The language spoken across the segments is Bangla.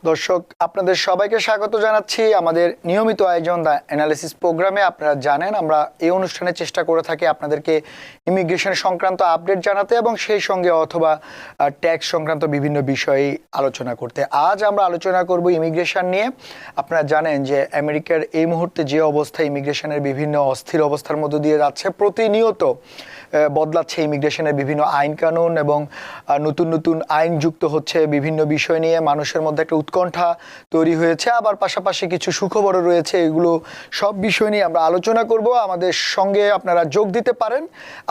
দর্শক আপনাদের সবাইকে স্বাগত জানাচ্ছি আমাদের নিয়মিত আয়োজন দ্য অ্যানালিসিস প্রোগ্রামে। আপনারা জানেন আমরা এই অনুষ্ঠানে চেষ্টা করে থাকি আপনাদেরকে ইমিগ্রেশন সংক্রান্ত আপডেট জানাতে এবং সেই সঙ্গে অথবা ট্যাক্স সংক্রান্ত বিভিন্ন বিষয়ে আলোচনা করতে। আজ আমরা আলোচনা করব ইমিগ্রেশন নিয়ে। আপনারা জানেন যে আমেরিকার এই মুহূর্তে যে অবস্থা, ইমিগ্রেশনের বিভিন্ন অস্থির অবস্থার মধ্য দিয়ে যাচ্ছে, প্রতিনিয়ত বদলাচ্ছে ইমিগ্রেশনের বিভিন্ন আইন কানুন এবং নতুন নতুন আইন যুক্ত হচ্ছে বিভিন্ন বিষয় নিয়ে। মানুষের মধ্যে একটা উৎকণ্ঠা তৈরি হয়েছে, আবার পাশাপাশি কিছু সুখবরও রয়েছে। এগুলো সব বিষয় নিয়ে আমরা আলোচনা করব। আমাদের সঙ্গে আপনারা যোগ দিতে পারেন।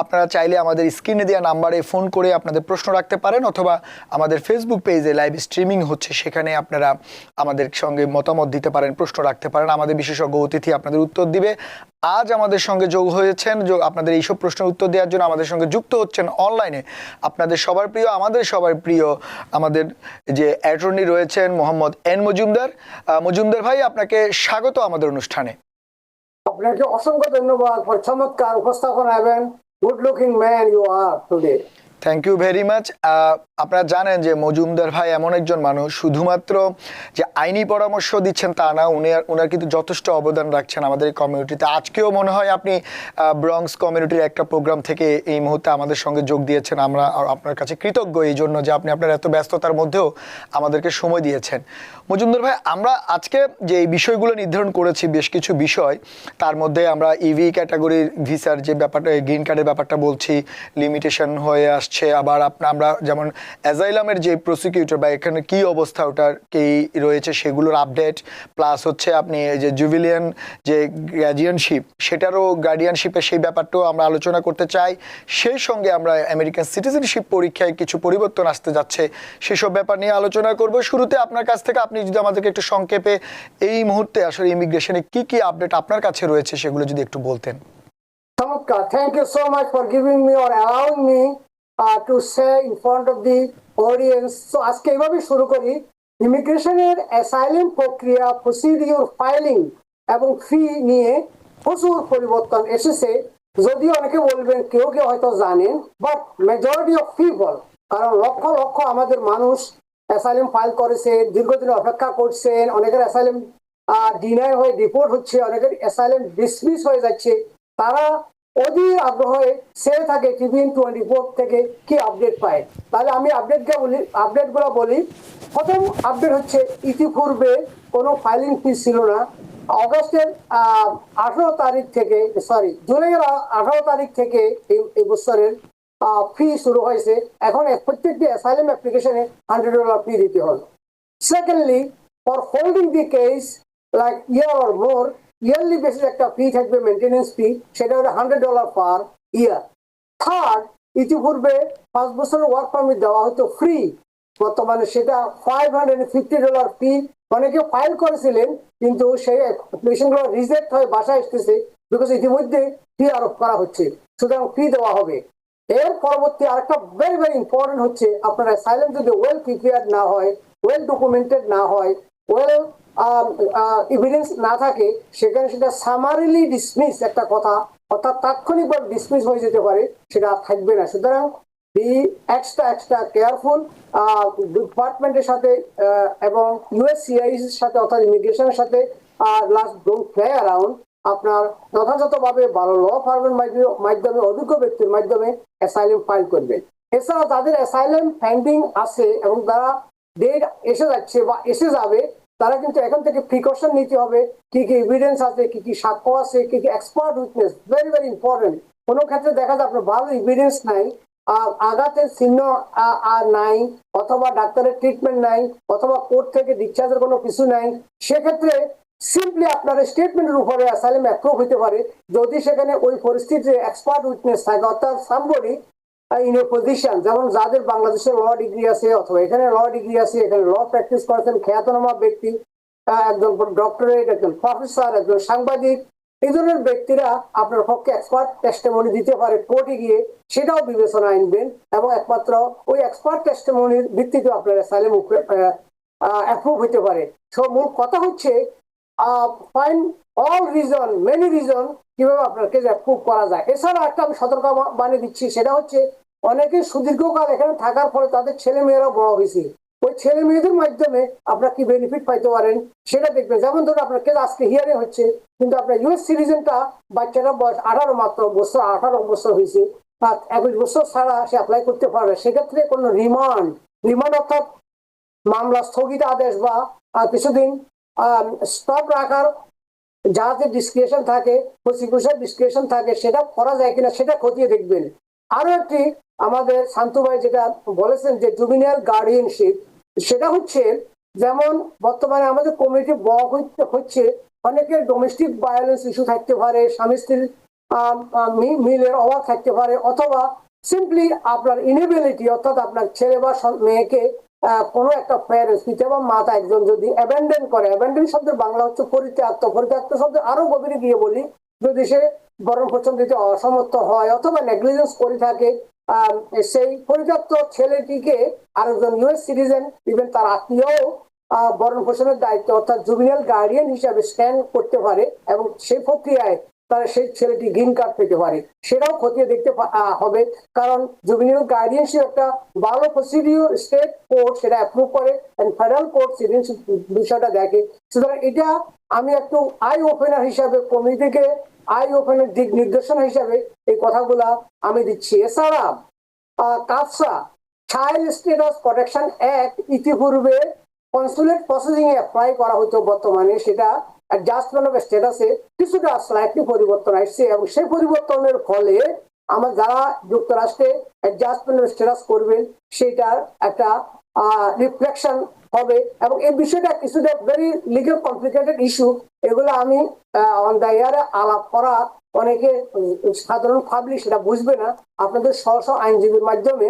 আপনারা চাইলে আমাদের স্ক্রিনে দেওয়া নাম্বারে ফোন করে আপনাদের প্রশ্ন রাখতে পারেন, অথবা আমাদের ফেসবুক পেজে লাইভ স্ট্রিমিং হচ্ছে, সেখানে আপনারা আমাদের সঙ্গে মতামত দিতে পারেন, প্রশ্ন রাখতে পারেন। আমাদের বিশেষজ্ঞ অতিথি আপনাদের উত্তর দিবে। আজ আমাদের সঙ্গে যোগ হয়েছেন, আপনাদের এইসব প্রশ্নের উত্তর দেওয়ার জন্য আমাদের সঙ্গে যুক্ত হচ্ছেন অনলাইনে আপনাদের সবার প্রিয়, আমাদের সবার প্রিয়, আমাদের যে অ্যাটর্নি রয়েছেন মোহাম্মদ এন মজুমদার। মজুমদার ভাই, আপনাকে স্বাগত আমাদের অনুষ্ঠানে। আপনাকে অসংখ্য ধন্যবাদ। চমৎকার উপস্থাপনা এবং good looking man you are today. Thank you very much. আপনারা জানেন যে মজুমদার ভাই এমন একজন মানুষ, শুধুমাত্র যে আইনি পরামর্শ দিচ্ছেন তা না, উনার কিন্তু যথেষ্ট অবদান রাখছেন আমাদের এই কমিউনিটিতে। আজকেও মনে হয় আপনি ব্রঙ্কস কমিউনিটির একটা প্রোগ্রাম থেকে এই মুহূর্তে আমাদের সঙ্গে যোগ দিয়েছেন। আমরা আপনার কাছে কৃতজ্ঞ এই জন্য যে আপনি আপনার এত ব্যস্ততার মধ্যেও আমাদেরকে সময় দিয়েছেন। মজুমদার ভাই, আমরা আজকে যে এই বিষয়গুলো নির্ধারণ করেছি, বেশ কিছু বিষয়, তার মধ্যে আমরা ইভি ক্যাটাগরির ভিসার যে ব্যাপারটা, গ্রিন কার্ডের ব্যাপারটা বলছি, লিমিটেশন হয়ে আসছে। আবার আমরা যেমন অ্যাজাইলামের যে প্রসিকিউটর বা এখানে কি অবস্থা ওটার কি রয়েছে সেগুলোর আপডেট, প্লাস হচ্ছে আপনি যে জুবিলিয়ান যে গার্ডিয়ানশিপ, সেটারও গার্ডিয়ানশিপের সেই ব্যাপারটাও আমরা আলোচনা করতে চাই। সেই সঙ্গে আমরা আমেরিকান সিটিজেনশিপ পরীক্ষায় কিছু পরিবর্তন আসতে যাচ্ছে, সেসব ব্যাপার নিয়ে আলোচনা করব। শুরুতে আপনার কাছ থেকে আপনি যদি আমাদেরকে একটু সংক্ষেপে এই মুহূর্তে আসলে ইমিগ্রেশনে কি কি আপডেট আপনার কাছে রয়েছে সেগুলো যদি একটু বলতেন। চমৎকার। Thank you so much for giving me or allowing me to say in front of the audience. So আজকে এইভাবে শুরু করি। ইমিগ্রেশনের অ্যাসাইলাম প্রক্রিয়া, প্রসিডিওর, ফাইলিং এবং ফি নিয়ে প্রচুর পরিবর্তন এসেছে। যদিও অনেকে বলবেন, কেউ কেউ হয়তো জানেন, বাট মেজরিটি অফ পিপল, কারণ লক্ষ লক্ষ আমাদের মানুষ অ্যাসাইলাম ফাইল করেছে, দীর্ঘদিন অপেক্ষা করছেন, অনেকের অ্যাসাইলাম ডিনাই হয়ে ডিপোর্ট হচ্ছে, অনেকের অ্যাসাইলাম ডিসমিস হয়ে যাচ্ছে। তারা অধীর আগ্রহে চেয়ে থাকে টিভিএন 24 থেকে কি আপডেট পায়। তাহলে আমি আপডেটগুলো বলি। প্রথম আপডেট হচ্ছে, ইতিপূর্বে কোনো ফাইলিং ফি ছিল না। অগস্টের 18 তারিখ থেকে, জুলাইয়ের 18 তারিখ থেকে এই বছরের ফি শুরু হয়েছে। এখন প্রত্যেকটি অ্যাসাইলাম অ্যাপ্লিকেশনে $100 ফি দিতে হলো। Secondly, for holding the case like year or more, yearly basis একটা ফি থাকবে, মেনটেন্যান্স ফি, সেটা হলো $100 পার ইয়ার। থার্ড, ইতিপূর্বে 5 বছরের ওয়ার্ক পারমিট দেওয়া হতো ফ্রি, বর্তমানে সেটা $550 ফি। অনেকে ফাইল করেছিলেন কিন্তু সেই অ্যাপ্লিকেশনগুলো রিজেক্ট হয়ে বাসায় এসতেছে, বিকজ ইতিমধ্যে ফি আরোপ করা হচ্ছে, সুতরাং ফি দেওয়া হবে। এর পরবর্তী আরেকটা ভেরি ভেরি ইম্পর্টেন্ট হচ্ছে, আপনার অ্যাসাইলাম যদি ওয়েল প্রিপেয়ার্ড না হয়, ওয়েল ডকুমেন্টেড না হয়, ওয়েল এভিডেন্স না থাকে, সেখানে সেটা সামারিলি ডিসমিস একটা কথা, অর্থাৎ তাৎক্ষণিকভাবে ডিসমিস হয়ে যেতে পারে, সেটা আর থাকবে না। সুতরাং বি এক্সট্রা কেয়ারফুল। ডিপার্টমেন্টের সাথে এবং ইউএসসিআইএস এর সাথে, অর্থাৎ ইমিগ্রেশনের সাথে লাস্ট ডোন্ট প্লে অ্যারাউন্ড। আপনার যথাযথভাবে ভালো ল ফার্মের মাধ্যমে, অভিজ্ঞ ব্যক্তির মাধ্যমে অ্যাসাইলাম ফাইল করবেন। এছাড়া তাদের অ্যাসাইলাম পেন্ডিং আছে এবং তারা ডেট এসে যাচ্ছে বা এসে যাবে, তারা কিন্তু এখন থেকে প্রিকশন নিতে হবে। কি কি এভিডেন্স আছে, কি কি সাক্ষ্য আছে, কি কি expert witness, very very important. কোনো ক্ষেত্রে দেখা যায় আপনার ভালো এভিডেন্স নাই, আঘাতের চিহ্ন আর নাই, অথবা ডাক্তারের ট্রিটমেন্ট নাই, অথবা কোর্ট থেকে ডিসচার্জের কোনো কিছু নাই, সেক্ষেত্রে সিম্পলি আপনার স্টেটমেন্টের উপরে অ্যাসাইলাম অ্যাপ্রুভ হতে পারে, যদি সেখানে ওই পরিস্থিতিতে এক্সপার্ট উইটনেস থাকে, অর্থাৎ সামবডি ইন এ পজিশন, যেমন যাদের বাংলাদেশের ল ডিগ্রি আছে, অথবা এখানে ল ডিগ্রি আছে, এখানে ল প্র্যাকটিস করেছেন, খ্যাতনামা ব্যক্তি, একজন ডক্টরেট, একজন প্রফেসর, একজন সাংবাদিক, এই ধরনের ব্যক্তিরা আপনার পক্ষে এক্সপার্ট টেস্টিমনি দিতে পারে কোর্টে গিয়ে, সেটাও বিবেচনা আনবেন এবং একমাত্র ওই এক্সপার্ট টেস্টিমনির ভিত্তিতে আপনার অ্যাসাইলাম অ্যাপ্রুভ হতে পারে। সব মূল কথা হচ্ছে find all reason, many reason, কিভাবে আপনার কেস অ্যাপ্রুভ করা যায়। এছাড়া একটা আমি সতর্কবাণী দিচ্ছি, সেটা হচ্ছে অনেকে সুদীর্ঘকাল এখানে থাকার ফলে তাদের ছেলে মেয়েরা বড় হয়েছে, ওই ছেলে মেয়েদের মাধ্যমে আপনারা কি বেনিফিট পাইতে পারেন সেটা দেখবেন। যেমন ধরুন আপনার কেস আজকে হিয়ারিং হচ্ছে, কিন্তু আপনার ইউএস সিটিজেনটা বাচ্চারা বয়স 18 মাত্র বছর, 18 বছর হয়েছে, 21 বছর ছাড়া সে অ্যাপ্লাই করতে পারবে। সেক্ষেত্রে কোনো রিমান্ড রিমান্ড অর্থাৎ মামলা স্থগিত আদেশ বা কিছুদিন স্টপ রাখার যাতে ডিসক্রিপশন থাকে, প্রসিকিউশন ডিসক্রিপশন থাকে, সেটা করা যায় কিনা সেটা খতিয়ে দেখবেন। আরো একটি আমাদের শান্তু ভাই যেটা বলেছেন যে জুবিনিয়াল গার্ডিয়ানশিপ, সেটা হচ্ছে যেমন বর্তমানে আমাদের কমিউনিটি বক হচ্ছে, অনেকের ডোমেস্টিক ভায়োলেন্স ইস্যু থাকতে পারে, স্বামী স্ত্রীর মিলের অভাব থাকতে পারে, অথবা সিম্পলি আপনার ইনেবিলিটি অর্থাৎ আপনার ছেলে বা মেয়েকে কোনো একটা প্যারেন্টস পিতা বা মাতা একজন যদি অ্যাবেন্ডেন করে, অ্যাবেন্ডেন শব্দের বাংলা হচ্ছে পরিত্যক্ত, পরিত্যক্ত শব্দের আরো গভীরে গিয়ে বলি, যদি সে ভরণ পোষণ দিতে অসমর্থ হয় অথবা নেগলিজেন্স করে থাকে, সেই পরিত্যক্ত ছেলেটিকে আরেকজন ইউএস সিটিজেন ইভেন তার আত্মীয় ভরণ পোষণের দায়িত্ব অর্থাৎ জুবিনিয়াল গার্ডিয়ান হিসাবে স্ট্যান্ড করতে পারে, এবং সেই প্রক্রিয়ায় তারা সেই ছেলেটি গ্রিন কার্ড পেতে পারে। সেটাও খতিয়ে দেখতে হবে, কারণ জুবিনিয়াল গার্ডিয়ানশিপ একটা ভালো প্রসিডিউর, স্টেট কোর্ট সেটা অ্যাপ্রুভ করে, ফেডারেল কোর্ট সিটিজেনশিপ বিষয়টা দেখে। সুতরাং এটা আমি একটু আই ওপেনার হিসাবে কমিটিকে আই ওপেনার দিক নির্দেশনা হিসাবে এই কথাগুলা আমি দিচ্ছি। এছাড়া কাফসা চাইল্ড স্ট্যাটাস প্রোটেকশন অ্যাক্ট ইতিপূর্বে কনসুলেট প্রসেসিং এ অ্যাপ্লাই করা হতো, বর্তমানে সেটা অ্যাডজাস্টমেন্ট অফ স্ট্যাটাসে কিছুটা স্লাইটলি পরিবর্তন আসছে, এবং সেই পরিবর্তনের ফলে আমার যারা যুক্তরাষ্ট্রে অ্যাডজাস্টমেন্ট অফ স্ট্যাটাস করবেন সেটার একটা রিফ্লেকশন হবে। এবং এই বিষয়টা কিছুটা ভেরি লিগাল কমপ্লিকেটেড ইস্যু, এগুলো আমি অন দ্য ইয়ারে আলাপ করা, অনেকে সাধারণ পাবলিক সেটা বুঝবে না, আপনাদের সহ আইনজীবীর মাধ্যমে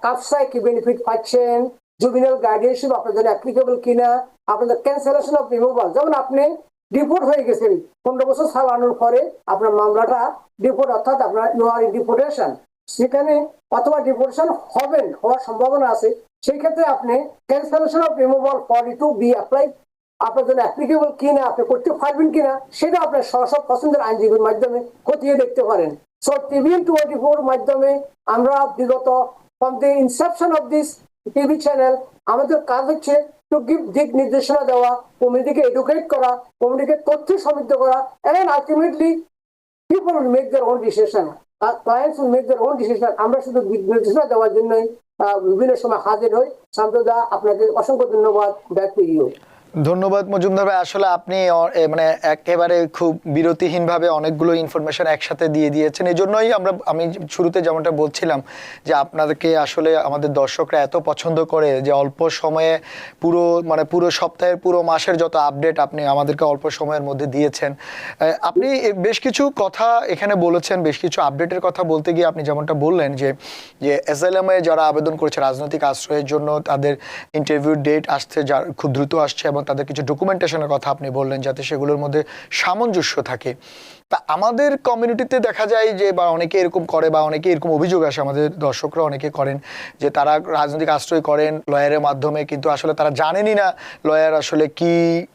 কাফসায় কি বেনিফিট পাচ্ছেন, জুবিনাল গার্ডিয়ানশিপ আপনার জন্য অ্যাপ্লিকেবল কিনা, আপনাদের ক্যান্সেলেশন অফ রিমুভাল, যেমন আপনি ডিপোর্ট হয়ে গেছেন 15 বছর চালানোর পরে আপনার মামলাটা ডিপোর্ট অর্থাৎ আপনার ইউ আর ইন ডিপোর্টেশন, সেখানে অথবা ডিপোর্টেশন হওয়ার সম্ভাবনা আছে, সেই ক্ষেত্রে আপনি cancellation of removal for to be apply আপনার জন্য অ্যাপ্লিকেবল কিনা, আপনি করতে পারবেন কিনা সেটা আপনার সব পছন্দের আইনজীবীর মাধ্যমে খতিয়ে দেখতে পারেন। সো টিভিএন 24 মাধ্যমে আমরা বিগত from the Inception of this TV channel আমাদের কাজ হচ্ছে টু গিভ দিক নির্দেশনা দেওয়া, কমিউনিটিকে এডুকেট করা, কমিউনিটিকে তথ্য সমৃদ্ধ করা, and ultimately people will make their own decision, clients will make their own decision. আমরা শুধু দিক নির্দেশনা দেওয়ার জন্যই বিভিন্ন সময় হাজির হই। শান্তদা, আপনাকে অসংখ্য ধন্যবাদ। Back to you. ধন্যবাদ মজুমদার ভাই, আসলে আপনি মানে একেবারে খুব বিরতিহীনভাবে অনেকগুলো ইনফরমেশন একসাথে দিয়ে দিয়েছেন। এই জন্যই আমি শুরুতে যেমনটা বলছিলাম যে আপনাদেরকে আসলে আমাদের দর্শকরা এত পছন্দ করে যে অল্প সময়ে পুরো সপ্তাহের পুরো মাসের যত আপডেট আপনি আমাদেরকে অল্প সময়ের মধ্যে দিয়েছেন। আপনি বেশ কিছু কথা এখানে বলেছেন, বেশ কিছু আপডেটের কথা বলতে গিয়ে আপনি যেমনটা বললেন যে এসএলএমএ যারা আবেদন করেছে রাজনৈতিক আশ্রয়ের জন্য তাদের ইন্টারভিউ ডেট আসছে, যা খুব দ্রুত আসছে, এবং তাদের কিছু ডকুমেন্টেশনের কথা আপনি বললেন যাতে সেগুলোর মধ্যে সামঞ্জস্য থাকে। তা আমাদের কমিউনিটিতে দেখা যায় যে বা অনেকে এরকম করে বা অনেকে এরকম অভিযোগ আসে, আমাদের দর্শকরা অনেকে করেন যে তারা রাজনৈতিক আশ্রয় করেন লয়ারের মাধ্যমে, কিন্তু আসলে তারা জানেনই না লয়ার আসলে কি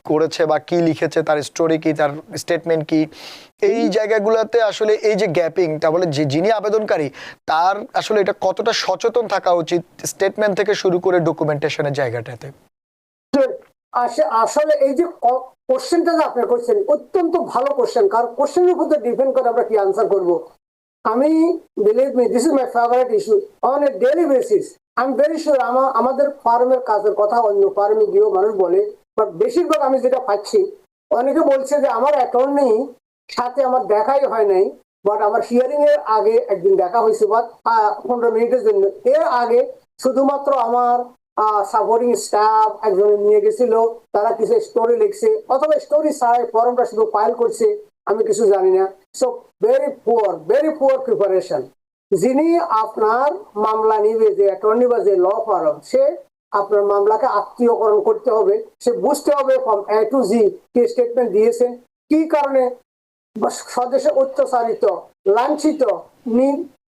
করেছে বা কি লিখেছে, তার স্টোরি কি, তার স্টেটমেন্ট কি। এই জায়গাগুলোতে আসলে এই যে গ্যাপিং, তা বলে যে যিনি আবেদনকারী তার আসলে এটা কতটা সচেতন থাকা উচিত স্টেটমেন্ট থেকে শুরু করে ডকুমেন্টেশনের জায়গাটাতে। আসলে এই যে কোশ্চেনটা যে আপনি করছেন অত্যন্ত ভালো কোশ্চেন, কারণ কোশ্চেনের উপর ডিপেন্ড করে আমরা কি আনসার করব। আমি believe me this is my favourite issue on a daily basis. I am very sure আমাদের ফার্মের কাজের কথা অন্য ফার্মে গিয়েও মানুষ বলে, বাট বেশিরভাগ আমি যেটা পাচ্ছি অনেকে বলছে যে আমার অ্যাটর্নি সাথে আমার দেখাই হয় নাই, বাট আমার হিয়ারিং এর আগে একদিন দেখা হয়েছে, বাট 15 মিনিটের জন্য। এর আগে শুধুমাত্র আমার সাপোর্টিং স্টাফ একজনে নিয়ে গেছিল, তারা কিছু স্টোরি লিখছে অথবা স্টোরি ছাড়াই ফর্মটা শুধু ফাইল করছে, আমি কিছু জানি না। So very poor preparation. যিনি আপনার মামলা নিবে, যে অ্যাটর্নি বা যে ল ফার্ম, সে আপনার মামলাকে আত্মীয়করণ করতে হবে, সে বুঝতে হবে ফ্রম এ টু জি কি স্টেটমেন্ট দিয়েছেন, কি কারণে স্বদেশে অত্যাচারিত, লাঞ্ছিত,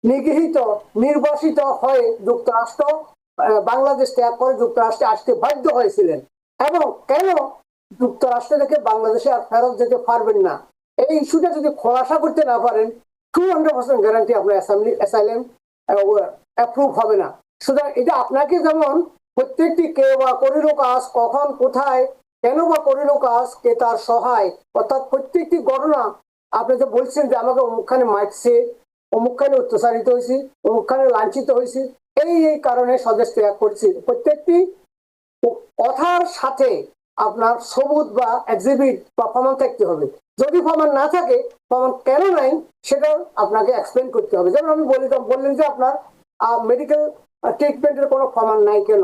নিগৃহীত, নির্বাসিত হয়ে যুক্তরাষ্ট্র বাংলাদেশ ত্যাগ করে যুক্তরাষ্ট্রে আসতে বাধ্য হয়েছিলেন, এবং কেন যুক্তরাষ্ট্র থেকে বাংলাদেশে আর ফেরত যেতে পারবেন না। এই ইস্যুটা যদি খোলাসা করতে না পারেন 200% গ্যারান্টি আপনার অ্যাসাইলেম অ্যাপ্রুভ হবে না। সুতরাং এটা আপনাকে যেমন প্রত্যেকটি কে বা করিল কাজ, কখন, কোথায়, কেন বা করিল কাজ, কে তার সহায়, অর্থাৎ প্রত্যেকটি ঘটনা। আপনি যে বলছেন যে আমাকে অমুকখানে মারছে, অমুকখানে অত্যাচারিত হয়েছি, অমুকখানে লাঞ্ছিত হয়েছি, এই কারণে স্বদেশ ত্যাগ করছি। প্রত্যেকটি কথার সাথে আপনার সবুজ বা এক্সিবিট বা প্রমাণ থাকতে হবে। যদি প্রমাণ না থাকে, প্রমাণ কেন নাই সেটা আপনাকে এক্সপ্লেন করতে হবে। যেমন আমি বললেন যে আপনার মেডিকেল ট্রিটমেন্টের কোনো প্রমাণ নাই কেন,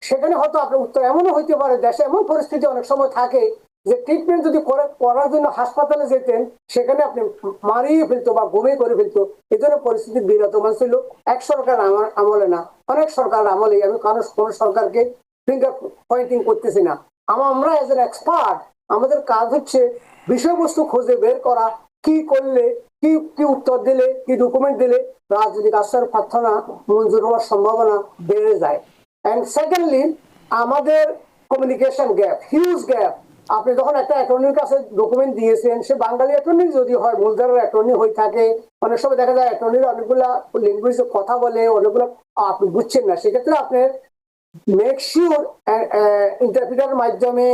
সেখানে হয়তো আপনার উত্তর এমনও হইতে পারে, দেশে এমন পরিস্থিতি অনেক সময় থাকে যে ট্রিটমেন্ট যদি করার জন্য হাসপাতালে যেতেন, সেখানে আপনি মারিয়ে ফেলতো বা ঘুমিয়ে করে ফেলতো। এই জন্য পরিস্থিতি বিরাজমান ছিল। এক সরকার আমলে না, অনেক সরকার আমলে। আমি কোন সরকারকে ফিঙ্গার পয়েন্টিং করতেছি না। আমরা এজ এন এক্সপার্ট, আমাদের কাজ হচ্ছে বিষয়বস্তু খুঁজে বের করা, কি করলে, কি কি উত্তর দিলে, কি ডকুমেন্ট দিলে রাজনৈতিক আশ্রয়ের প্রার্থনা মঞ্জুর হওয়ার সম্ভাবনা বেড়ে যায়। এন্ড সেকেন্ডলি, আমাদের কমিউনিকেশন গ্যাপ, হিউজ গ্যাপ। আপনি যখন একটা অ্যাটর্নির কাছে ডকুমেন্ট দিয়েছেন, সে বাঙালি অ্যাটর্নি যদি হয়, মূলধারার অ্যাটর্নি হয়ে থাকে, অনেক সময় দেখা যায় অ্যাটর্নির অনেকগুলা ল্যাঙ্গুয়েজে কথা বলে, অনেকগুলো আপনি বুঝছেন না। সেক্ষেত্রে আপনার মেক শিওর ইন্টারপ্রিটারের মাধ্যমে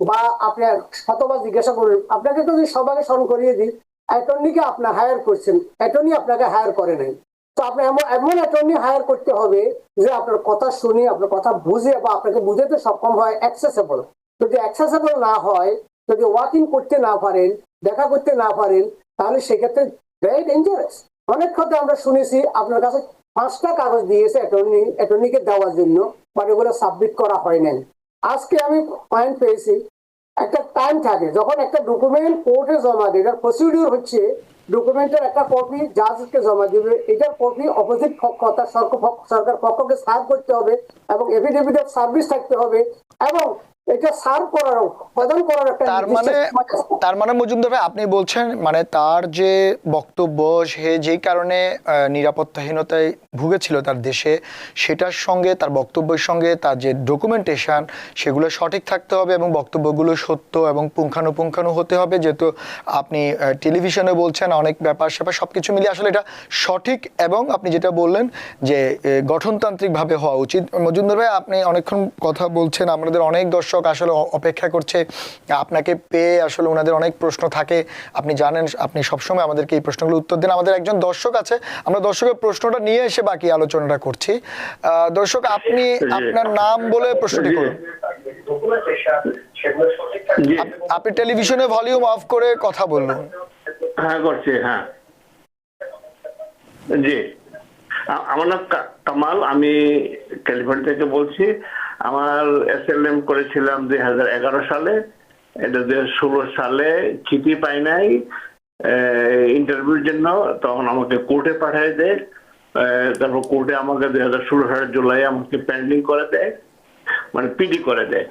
বা আপনার শতবার জিজ্ঞাসা করুন। আপনাকে যদি সবাইকে স্মরণ করিয়ে দিই, অ্যাটর্নিকে আপনি হায়ার করছেন, অ্যাটর্নি আপনাকে হায়ার করে নাই। তো আপনি এমন এমন অ্যাটর্নি হায়ার করতে হবে যে আপনার কথা শুনে, আপনার কথা বুঝে বা আপনাকে বুঝাতে সক্ষম হয়, অ্যাক্সেসেবল। যদি অ্যাক্সেসেবল না হয়, যদি ওয়াকিং করতে না পারেন, দেখা করতে না পারেন, তাহলে সেক্ষেত্রে ভেরি ডেঞ্জারাস। অনেক কথা আমরা শুনেছি আপনার কাছে 5টা কাগজ দিয়েছে অ্যাটর্নিকে দেওয়ার জন্য, বাট এগুলো সাবমিট করা হয় নাই। আজকে আমি পয়েন্ট পেয়েছি, একটা টাইম থাকে যখন একটা ডকুমেন্ট কোর্টে জমা দেয়, এটার প্রসিডিউর হচ্ছে ডকুমেন্টের একটা কপি জাজকে জমা দিবে, এটার কপি অপোজিট পক্ষ অর্থাৎ সরকার পক্ষকে সার্ভ করতে হবে এবং এফিডেভিট অফ সার্ভিস থাকতে হবে এবং এটা সার্ভ করার, প্রদান করার একটা তার মানে মজুমদার ভাই, আপনি বলছেন মানে তার যে বক্তব্য, সে যেই কারণে নিরাপত্তাহীনতায় ভুগেছিল তার দেশে, সেটার সঙ্গে, তার বক্তব্যের সঙ্গে তার যে ডকুমেন্টেশন, সেগুলো সঠিক থাকতে হবে এবং বক্তব্যগুলো সত্য এবং পুঙ্খানুপুঙ্খানু হতে হবে। যেহেতু আপনি টেলিভিশনে বলছেন, অনেক ব্যাপার স্যাপার সবকিছু মিলিয়ে আসলে এটা সঠিক, এবং আপনি যেটা বললেন যে গঠনতান্ত্রিকভাবে হওয়া উচিত। মজুমদার ভাই, আপনি অনেকক্ষণ কথা বলছেন, আমাদের অনেক দর্শক আসলে অপেক্ষা করছে আপনাকে পেয়ে। আসলে ওনাদের অনেক প্রশ্ন থাকে, আপনি জানেন, আপনি সবসময় আমাদেরকে এই প্রশ্নগুলো উত্তর দেন। আমাদের একজন দর্শক আছে, আমরা দর্শকের প্রশ্নটা নিয়ে এসে বাকি আলোচনাটা করছি। দর্শক, আপনি আপনার নাম বলে প্রশ্নটি করুন। আপনি টেলিভিশনে ভলিউম অফ করে কথা বলুন। হ্যাঁ, করছি। হ্যাঁ, জি, আমার নাম কামাল, আমি ক্যালিফোর্নিয়া থেকে বলছি। আমার এসএলএম করেছিলাম 2011 সালে। এটা 2016 সালে চিঠি পাই নাই ইন্টারভিউর জন্য, তখন আমাকে কোর্টে পাঠিয়ে দেয়। তারপর কোর্টে আমাকে 2016 সালের জুলাই আমাকে পেন্ডিং করে দেয়, মানে পিডি করে দেয়।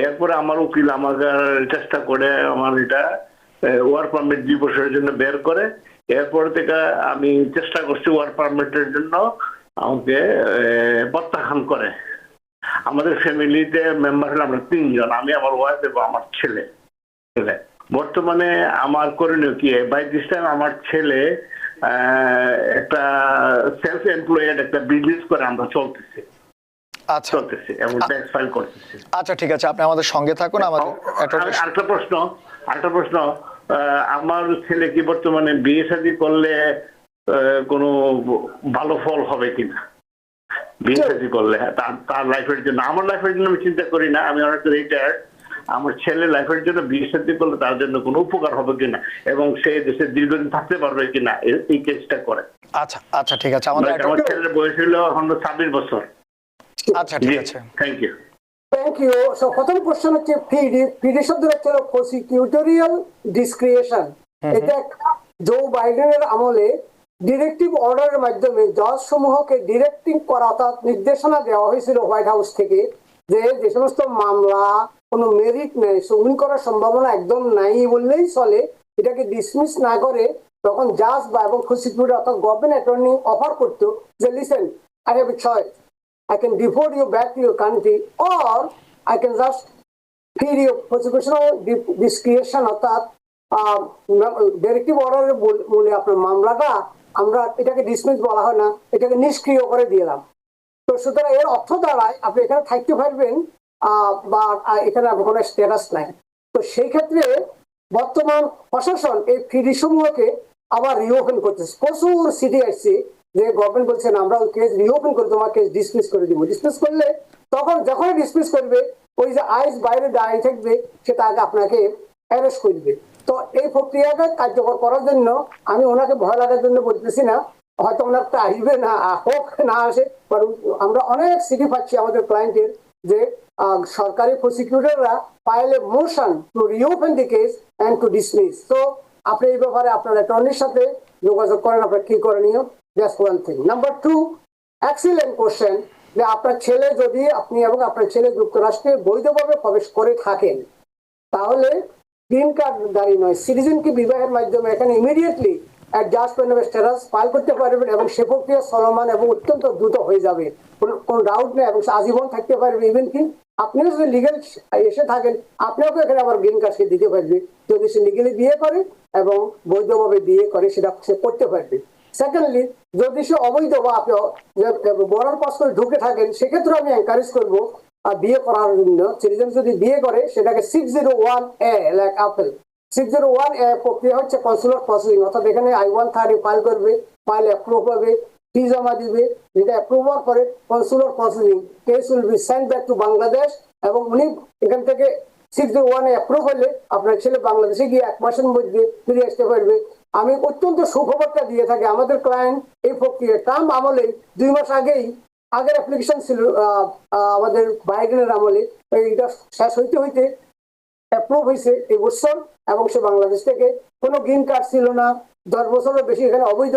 এরপরে আমার উকিল আমাকে চেষ্টা করে আমার এটা ওয়ার্ক পারমিট 2 বছরের জন্য বের করে। এরপর থেকে আমি চেষ্টা করছি ওয়ার্ক পারমিটের জন্য, আমাকে প্রত্যাখ্যান করে। আমাদের ফ্যামিলিতে মেম্বার হলো আমরা 3 জন, আমি, আমার ওয়াইফ এবং আমার ছেলে। বর্তমানে আমার করণীয় কি? বাই দিস টাইম আমার ছেলে একটা সেলফ এমপ্লয়েড একটা বিজনেস করে আমরা চলতেছি। আচ্ছা, এবং ট্যাক্স ফাইল করতেছি। আচ্ছা, ঠিক আছে, আপনি আমাদের সঙ্গে থাকুন। আরেকটা প্রশ্ন, আমার ছেলে কি বর্তমানে বিয়ে শাদী করলে কোনো ভালো ফল হবে কিনা? বিয়ে শাদী করলে তার লাইফের জন্য, আমার লাইফের জন্য আমি চিন্তা করি না, আমি অনেক রিটায়ার্ড। আমার ছেলে লাইফের জন্য বিয়ে শাদী করলে তার জন্য কোনো উপকার হবে কিনা এবং সে দেশে দীর্ঘদিন থাকতে পারবে কিনা, এই কেসটা করে। আচ্ছা, আচ্ছা, ঠিক আছে, আমার ছেলের বয়স হলো 26 বছর। আচ্ছা, ঠিক আছে, thank you. Thank you. So প্রথম কোশ্চেন হচ্ছে পিডি শব্দের হচ্ছে প্রসিকিউটোরিয়াল ডিসক্রিয়েশন। এটা জো বাইডেনের আমলে ডিরেক্টিভ অর্ডারের মাধ্যমে জজ সমূহকে ডিরেক্টিং করা, অর্থাৎ নির্দেশনা দেওয়া হয়েছিল হোয়াইট হাউস থেকে, যে যে সমস্ত মামলা কোনো মেরিট নেই, উইন করার সম্ভাবনা একদম নাই বললেই চলে, এটাকে ডিসমিস না করে তখন জাজ বা এবং প্রসিকিউটর অর্থাৎ গভর্নমেন্ট অ্যাটর্নি অফার করতো যে listen, I have A choice, I can deport you back to your country or I can just feed you prosecutorial discretion, অর্থাৎ ডাইরেক্টিভ অর্ডারের বলে আপনার মামলাটা আমরা এটাকে ডিসমিস বলা হয় না, এটাকে নিষ্ক্রিয় করে দিলাম। তো সুতরাং এর অর্থ দাঁড়ায় আপনি এখানে থাকতে পারবেন বা এখানে আপনার কোনো স্ট্যাটাস নাই। তো সেই ক্ষেত্রে বর্তমান প্রশাসন এই ফিডি সমূহকে আবার রিওপেন করতেছে। প্রচুর সিটি আসছে যে গভর্নমেন্ট বলছেন আমরা ওই কেস রিওপেন করে তোমার কেস ডিসমিস করে দিব। ডিসমিস করলে তখন যখন ডিসমিস করবে ওই যে আইস বাইরে দাঁড়িয়ে থাকবে সেটা আগে আপনাকে অ্যারেস্ট করবে। তো এই প্রক্রিয়াকে কার্যকর করার জন্য আমি ওনাকে ভয় লাগার জন্য বলতেছি না, হয়তো ওনার তো আসবে না, হোক না আসে, কারণ আমরা অনেক সিটি পাচ্ছি আমাদের ক্লায়েন্টের যে সরকারি প্রসিকিউটররা file a motion to reopen the case and to dismiss. তো আপনি এই ব্যাপারে আপনার অ্যাটর্নির সাথে যোগাযোগ করেন আপনার কি করণীয়। Just one thing. Number two, excellent question, যে আপনার ছেলে যদি আপনি এবং আপনার ছেলে যুক্তরাষ্ট্রে বৈধভাবে প্রবেশ করে থাকেন তাহলে গ্রিন কার্ড দাঁড়িয়ে নয় সিটিজেনকে বিবাহের মাধ্যমে এখানে immediately adjustment of status file করতে পারবেন এবং সে প্রক্রিয়া চলমান এবং অত্যন্ত দ্রুত হয়ে যাবে, কোনো ডাউট নেই, এবং আজীবন থাকতে পারবে। ইভেন কি আপনিও যদি লিগেল এসে থাকেন আপনিও এখানে আবার গ্রিন কার্ড সে দিতে পারবে যদি সে লিগেলি বিয়ে করে এবং বৈধভাবে বিয়ে করে সেটা সে করতে পারবে। সেকেন্ডলি, যদি সে অবৈধ বা আপনি বর্ডার পাস করে ঢুকে থাকেন সেক্ষেত্রে আমি এনকারেজ করবো বিয়ে করার জন্য। সিটিজেন যদি বিয়ে করে সেটাকে 601A লাইক আপেল 601A প্রক্রিয়া হচ্ছে কনসুলার প্রসেসিং, অর্থাৎ এখানে I-130 ফাইল করবে, ফাইল অ্যাপ্রুভ হবে, ফি জমা দিবে, যেটা অ্যাপ্রুভ হওয়ার পরে consular processing case will be send back to Bangladesh এবং উনি এখান থেকে 601A অ্যাপ্রুভ হলে আপনার ছেলে বাংলাদেশে গিয়ে 1 মাসের মধ্যে ফিরে আসতে পারবে। আমি অত্যন্ত সুখবরটা দিয়ে থাকি আমাদের ক্লায়েন্ট এই প্রক্রিয়া ট্রাম্প আমলে 2 মাস আগেই আগের অ্যাপ্লিকেশন ছিল আমাদের বাইডেনের আমলে, এইটা শেষ হইতে হইতে অ্যাপ্রুভ হয়েছে এই বছর এবং সে বাংলাদেশ থেকে কোনো গ্রিন কার্ড ছিল না, 10 বছরের বেশি এখানে অবৈধ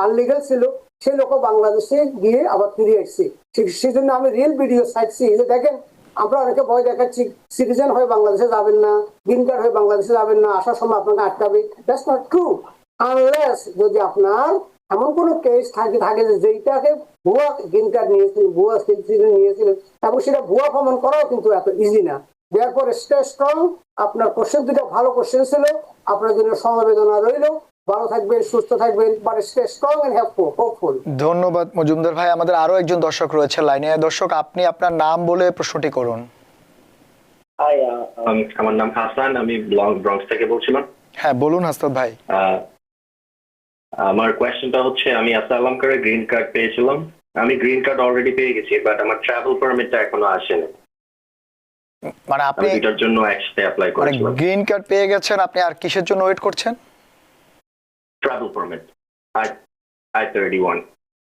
আনলিগাল ছিল, সেই লোক বাংলাদেশে গিয়ে আবার ফিরে আসছে। সেই জন্য আমি রিয়েল ভিডিও চাইছি যে দেখেন আমরা অনেকে ভয় দেখাচ্ছি সিটিজেন হয়ে বাংলাদেশে যাবেন না, গ্রিন কার্ড হয়ে বাংলাদেশে যাবেন না, আসার সময় আপনাকে আটকাবে। দ্যাটস নট ট্রু, আনলেস যদি আপনার এমন কোনো কেস থাকে যেটাকে ভুয়া গ্রিন কার্ড নিয়েছিলেন, ভুয়া সিটিজেন নিয়েছিলেন এবং সেটা ভুয়া প্রমাণ করাও কিন্তু এত ইজি না। Therefore, stay strong. আপনার কোশ্চেন দুটো ভালো কোশ্চেন ছিল, আপনার জন্য সমবেদনা রইল। ভালো থাকবেন, সুস্থ থাকবেন, but stay strong and hopeful. ধন্যবাদ মজুমদার ভাই। আমাদের আরো একজন দর্শক রয়েছে লাইনে। দর্শক, আপনি আপনার নাম বলে প্রশ্নটি করুন। হাই, আমার নাম হাসান, আমি ব্রঙ্কস থেকে বলছিলাম। হ্যাঁ বলুন হাসনাত ভাই। আমার কোয়েশ্চেনটা হচ্ছে আমি অ্যাসাইলাম করে গ্রিন কার্ড পেয়েছিলাম, আমি গ্রিন কার্ড অলরেডি পেয়ে গেছি, বাট আমার ট্রাভেল পারমিটটা এখনো আসেনি। মানে আপনি এটার জন্য একসাথে অ্যাপ্লাই করেছিলাম। গ্রিন কার্ড পেয়ে গেছেন, আপনি আর কিসের জন্য ওয়েট করছেন? Travel permit I-31।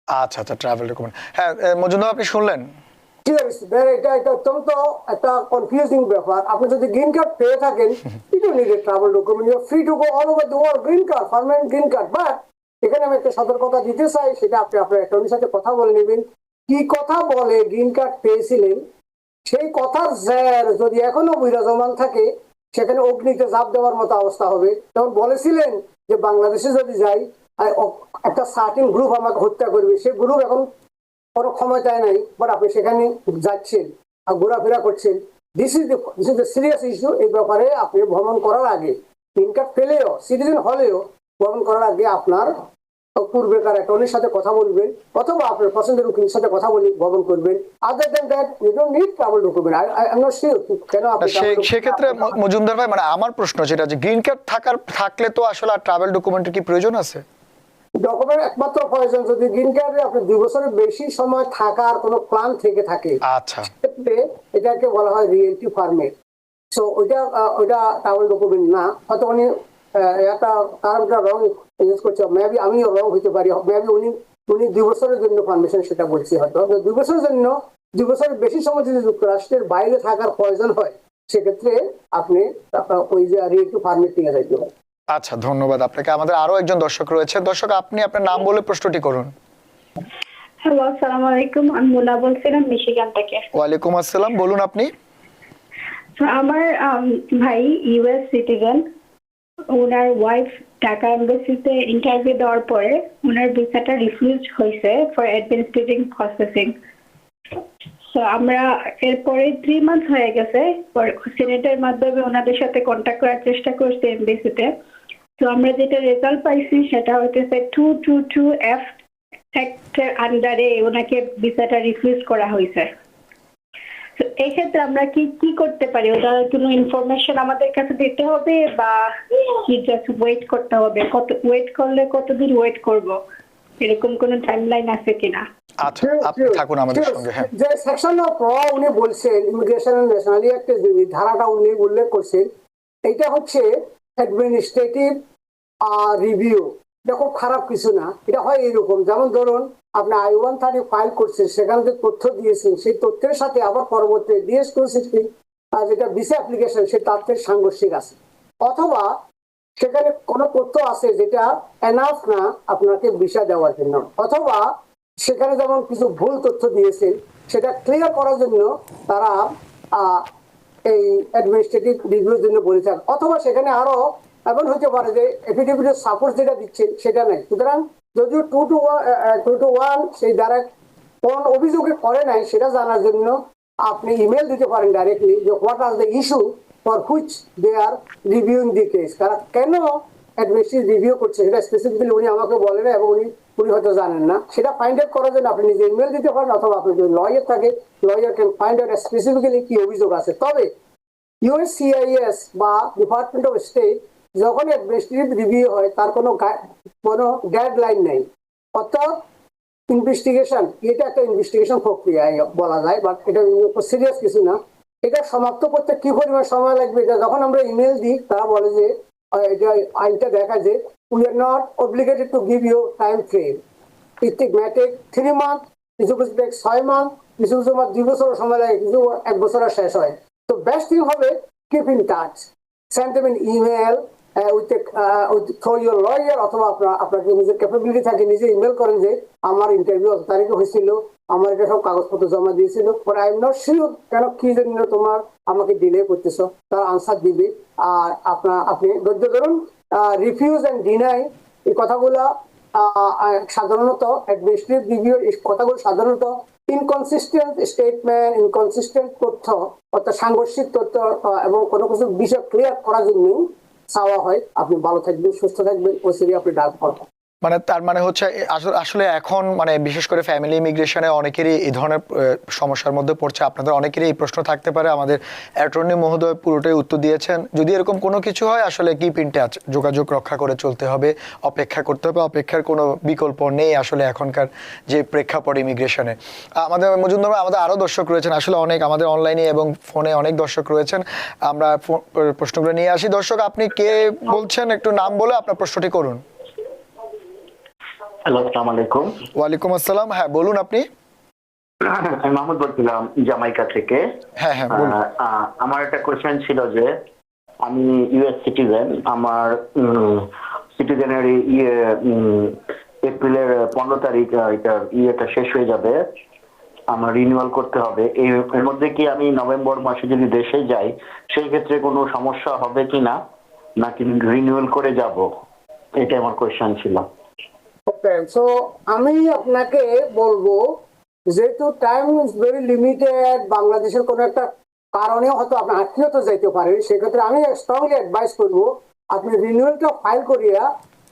আচ্ছা আচ্ছা, ট্রাভেল ডকুমেন্ট। হ্যাঁ মজুমদার, আপনি শুনলেন? এটা অত্যন্ত একটা কনফিউজিং ব্যাপার। আপনি যদি গ্রিন কার্ড পেয়ে থাকেন you don't need a travel document, you are free to go all over the world, green card, permanent green card. But এখানে আমি একটা সতর্কতা দিতে চাই, সেটা আপনি আপনার অ্যাটর্নির সাথে কথা বলে নেবেন। কি কথা বলে গ্রিন কার্ড পেয়েছিলেন সেই কথার জের যদি এখনো বিরাজমান থাকে সেখানে অগ্নিতে ঝাঁপ দেওয়ার মতো অবস্থা হবে। যেমন বলেছিলেন যে বাংলাদেশে যদি যাই একটা সার্টিন গ্রুপ আমাকে হত্যা করবে, সেই গ্রুপ এখন কোনো ক্ষমতায় নাই, বাট আপনি সেখানে যাচ্ছেন আর ঘোরাফেরা করছেন। This is the serious issue. এই ব্যাপারে আপনি ভ্রমণ করার আগে, গ্রিন কার্ড পেলেও সিটিজেন হলেও ভ্রমণ করার আগে আপনার পূর্বেকার অ্যাটর্নির সাথে কথা বলবেন অথবা আপনার পছন্দের উকিলের সাথে কথা বলে ভ্রমণ করবেন। Other than that you don't need travel document. I am not sure কেন আপনি সেক্ষেত্রে মজুমদার ভাই, মানে আমার প্রশ্ন যেটা যে গ্রিন কার্ড থাকলে তো আসলে আর ট্রাভেল ডকুমেন্টের কি প্রয়োজন আছে? ডকুমেন্ট একমাত্র প্রয়োজন যদি গ্রিন কার্ডে আপনি 2 বছরের বেশি সময় থাকার কোনো প্ল্যান থেকে থাকে। আচ্ছা, ক্ষেত্রে এটাকে বলা হয় রিএন্ট্রি পারমিট। সো ওইটা ট্রাভেল ডকুমেন্ট না, হয়তো উনি একটা কারণটা রং ইউজ করছে, মেবি আমিও রং হইতে পারি, মেবি উনি 2 বছরের জন্য পারমিশন সেটা বলছি, হয়তো 2 বছরের জন্য 2 বছরের বেশি সময় যদি যুক্তরাষ্ট্রের বাইরে থাকার প্রয়োজন হয় সেক্ষেত্রে আপনি ওই যে রিএন্ট্রি পারমিট নিয়ে যাইতে হবে। আচ্ছা ধন্যবাদ আপনাকে। আমাদের আরো একজন দর্শক রয়েছে। দর্শক, আপনি আপনার নাম বলে প্রশ্নটি করুন। হ্যালো, আসসালামু আলাইকুম। আমি মুনা বলছিলাম মিশিগান থেকে। ওয়ালাইকুম আসসালাম, বলুন আপনি। আমার ভাই ইউএস সিটিজেন, ওনার ওয়াইফ ঢাকা এমবাসিতে ইন্টারভিউ দেওয়ার পরে ওনার ভিসাটা রিফিউজ হয়েছে ফর অ্যাডমিনিস্ট্রেটিভ প্রসেসিং। তো আমরা এরপরে 3 মান্থ হয়ে গেছে, সিনেটের মাধ্যমে ওনাদের সাথে কন্ট্যাক্ট করার চেষ্টা করছি এমবাসিতে। তো আমরা যেটা রেজাল্ট পাইছি সেটা হইতেছে 222F অ্যাক্টের আন্ডারে ওনাকে ভিসাটা রিফিউজ করা হয়েছে। তো এই ক্ষেত্রে আমরা কি কি করতে পারি? ওটার কোনো ইনফরমেশন আমাদের কাছে দিতে হবে বা কি জাস্ট ওয়েট করতে হবে? ওয়েট করলে কতদিন ওয়েট করব, এরকম কোনো টাইমলাইন আছে কিনা? আচ্ছা, আপনি থাকুন আমাদের সঙ্গে। হ্যাঁ, যে সেকশন অফ উনি বলছেন ইমিগ্রেশন এন্ড ন্যাশনালিটি অ্যাক্টে যে ধারাটা উনি উল্লেখ করছেন, এটা হচ্ছে অ্যাডমিনিস্ট্রেটিভ রিভিউ। এটা খুব খারাপ কিছু না। এটা হয় এইরকম, যেমন ধরুন আপনি I-130 ফাইল করছেন, সেখানে যে তথ্য দিয়েছেন সেই তথ্যের সাথে আবার পরবর্তী DS-260 যেটা ভিসা অ্যাপ্লিকেশন সেই তথ্যের সাংঘর্ষিক আছে, অথবা সেখানে কোনো তথ্য আছে যেটা এনাফ না আপনাকে ভিসা দেওয়ার জন্য, অথবা সেখানে যেমন কিছু ভুল তথ্য দিয়েছেন সেটা ক্লিয়ার করার জন্য তারা এই অ্যাডমিনিস্ট্রেটিভ রিভিউর জন্য বলেছেন, অথবা সেখানে আরো এমন হতে পারে যে এফিডেভিটের সাপোর্ট যেটা দিচ্ছেন সেটা নেই। সুতরাং যদিও 2 to 1 সেই দ্বারা কোন অভিযোগে করে নাই সেটা জানার জন্য আপনি ইমেল দিতে পারেন ডাইরেক্টলি যে what are the issue for which they are reviewing the case. তারা কেন অ্যাডমিনিস্ট্রেটিভ রিভিউ করছে সেটা স্পেসিফিক্যালি উনি আমাকে বলেন এবং উনি হয়তো জানেন না। সেটা ফাইন্ড আউট করার জন্য আপনি নিজে ইমেল দিতে পারেন, অথবা আপনি যদি লয়ার থাকে lawyer can find out specifically কি অভিযোগ আছে। তবে USCIS বা ডিপার্টমেন্ট অফ স্টেট যখন অ্যাডমিনিস্ট্রেটিভ রিভিউ হয় তার কোনো গাইডলাইন নেই, অর্থাৎ ইনভেস্টিগেশন, এটা একটা ইনভেস্টিগেশন প্রক্রিয়া বলা যায়, বাট এটা সিরিয়াস কিছু না। এটা সমাপ্ত করতে কি পরিমাণ সময় লাগবে, এটা যখন আমরা ইমেল দিই তারা বলে যে এটা আইনটা দেখা যে we are not obligated to give you time frame, it may take 3 month, কিছু কিছু টেক 6 মান্থ, কিছু কিছু 2 বছর সময় লাগে, কিছু 1 বছর শেষ হয়। তো বেস্ট থিং হবে keep in touch, send them N email through your lawyer, অথবা আপনার নিজের ক্যাপাবিলিটি থাকে নিজে ইমেল করেন যে আমার ইন্টারভিউ তারিখে হয়েছিল, আমার এটা সব কাগজপত্র জমা দিয়েছিল, but I am not sure কেন কি জন্য তোমার আমাকে ডিলে করতেছো, তার আনসার দিবে। আর আপনি ধৈর্য ধরুন। রিফিউজ এন্ড ডিনাই এই কথাগুলো সাধারণত অ্যাডমিনিস্ট্রেটিভ রিভিউ, এই কথাগুলো সাধারণত ইনকনসিস্টেন্ট স্টেটমেন্ট, ইনকনসিস্টেন্ট তথ্য, অর্থাৎ সাংঘর্ষিক তথ্য এবং কোনো কিছু বিষয় ক্লিয়ার করার জন্য চাওয়া হয়। আপনি ভালো থাকবেন, সুস্থ থাকবেন, ওসিবি আপনি ডাক করবেন। মানে তার মানে হচ্ছে আসলে এখন মানে বিশেষ করে ফ্যামিলি ইমিগ্রেশনে অনেকেরই এই ধরনের সমস্যার মধ্যে পড়ছে। আপনাদের অনেকেরই এই প্রশ্ন থাকতে পারে। আমাদের অ্যাটর্নি মহোদয় পুরোটাই উত্তর দিয়েছেন। যদি এরকম কোনো কিছু হয় আসলে কি পিনটে আছে, যোগাযোগ রক্ষা করে চলতে হবে, অপেক্ষা করতে হবে, অপেক্ষার কোনো বিকল্প নেই আসলে এখনকার যে প্রেক্ষাপট ইমিগ্রেশনে। আমাদের মজুমদার ভাই, আমাদের আরও দর্শক রয়েছেন, আসলে অনেক আমাদের অনলাইনে এবং ফোনে অনেক দর্শক রয়েছেন। আমরা প্রশ্নগুলো নিয়ে আসি। দর্শক, আপনি কে বলছেন একটু নাম বলে আপনার প্রশ্নটি করুন। হ্যালো, আসসালামু আলাইকুম। ওয়ালাইকুম আসসালাম। হ্যাঁ, বলুন আপনি। আমি মাহমুদ বলছিলাম জামাইকা থেকে। হ্যাঁ হ্যাঁ, বলুন। আমার একটা কোয়েশ্চেন ছিল যে আমি ইউএস সিটিজেন, আমার সিটিজেনের এপ্রিলের 15 তারিখ ইয়েটা শেষ হয়ে যাবে, আমার রিনিউয়াল করতে হবে। এর মধ্যে কি আমি নভেম্বর মাসে যদি দেশে যাই সেই ক্ষেত্রে কোনো সমস্যা হবে কিনা, নাকি রিনিউয়াল করে যাব, এটা আমার কোয়েশ্চেন ছিল। ওকে, সো আমি আপনাকে বলবো যেহেতু টাইম ইজ ভেরি লিমিটেড, বাংলাদেশের কোনো একটা কারণে হয়তো আপনার আত্মীয়তা যাইতে পারে, সেক্ষেত্রে আমি স্ট্রংলি অ্যাডভাইস করবো আপনি রিনিউয়ালটা ফাইল করিয়া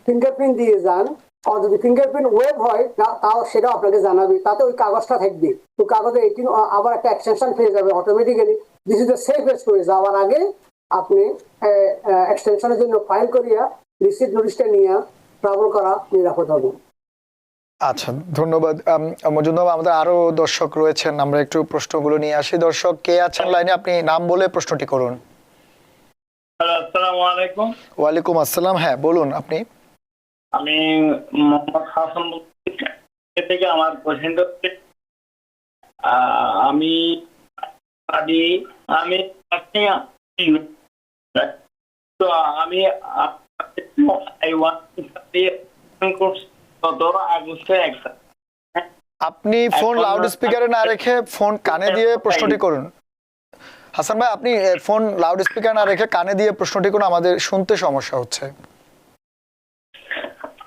ফিঙ্গারপ্রিন্ট দিয়ে যান। আর যদি ফিঙ্গারপ্রিন্ট ওয়েব হয় তাও সেটাও আপনাকে জানাবে, তাতে ওই কাগজটা থাকবে। তো কাগজে 18 আবার একটা এক্সটেনশন পেয়ে যাবে automatically. This is the safest way. যাওয়ার আগে আপনি এক্সটেনশনের জন্য ফাইল করিয়া রিসিট নোটিশটা নিয়ে ট্রাভেল করা নিরাপদ হবে। আচ্ছা, ধন্যবাদ মজুমদার। আমাদের আরো দর্শক রয়েছেন, আমরা একটু প্রশ্নগুলো নিয়ে আসি। দর্শক কে আছেন লাইনে, আপনি নাম বলে প্রশ্নটি করুন। আসসালামু আলাইকুম। ওয়ালাইকুম আসসালাম। হ্যাঁ, বলুন আপনি। আমি মোহাম্মদ হাসান থেকে। আমার কোশ্চেন হচ্ছে আমি তো আমি আপনি ফোন লাউড স্পিকারে না রেখে ফোন কানে দিয়ে প্রশ্নটি করুন। হাসান ভাই, আপনি ফোন লাউড স্পিকার না রেখে কানে দিয়ে প্রশ্নটি করুন, আমাদের শুনতে সমস্যা হচ্ছে।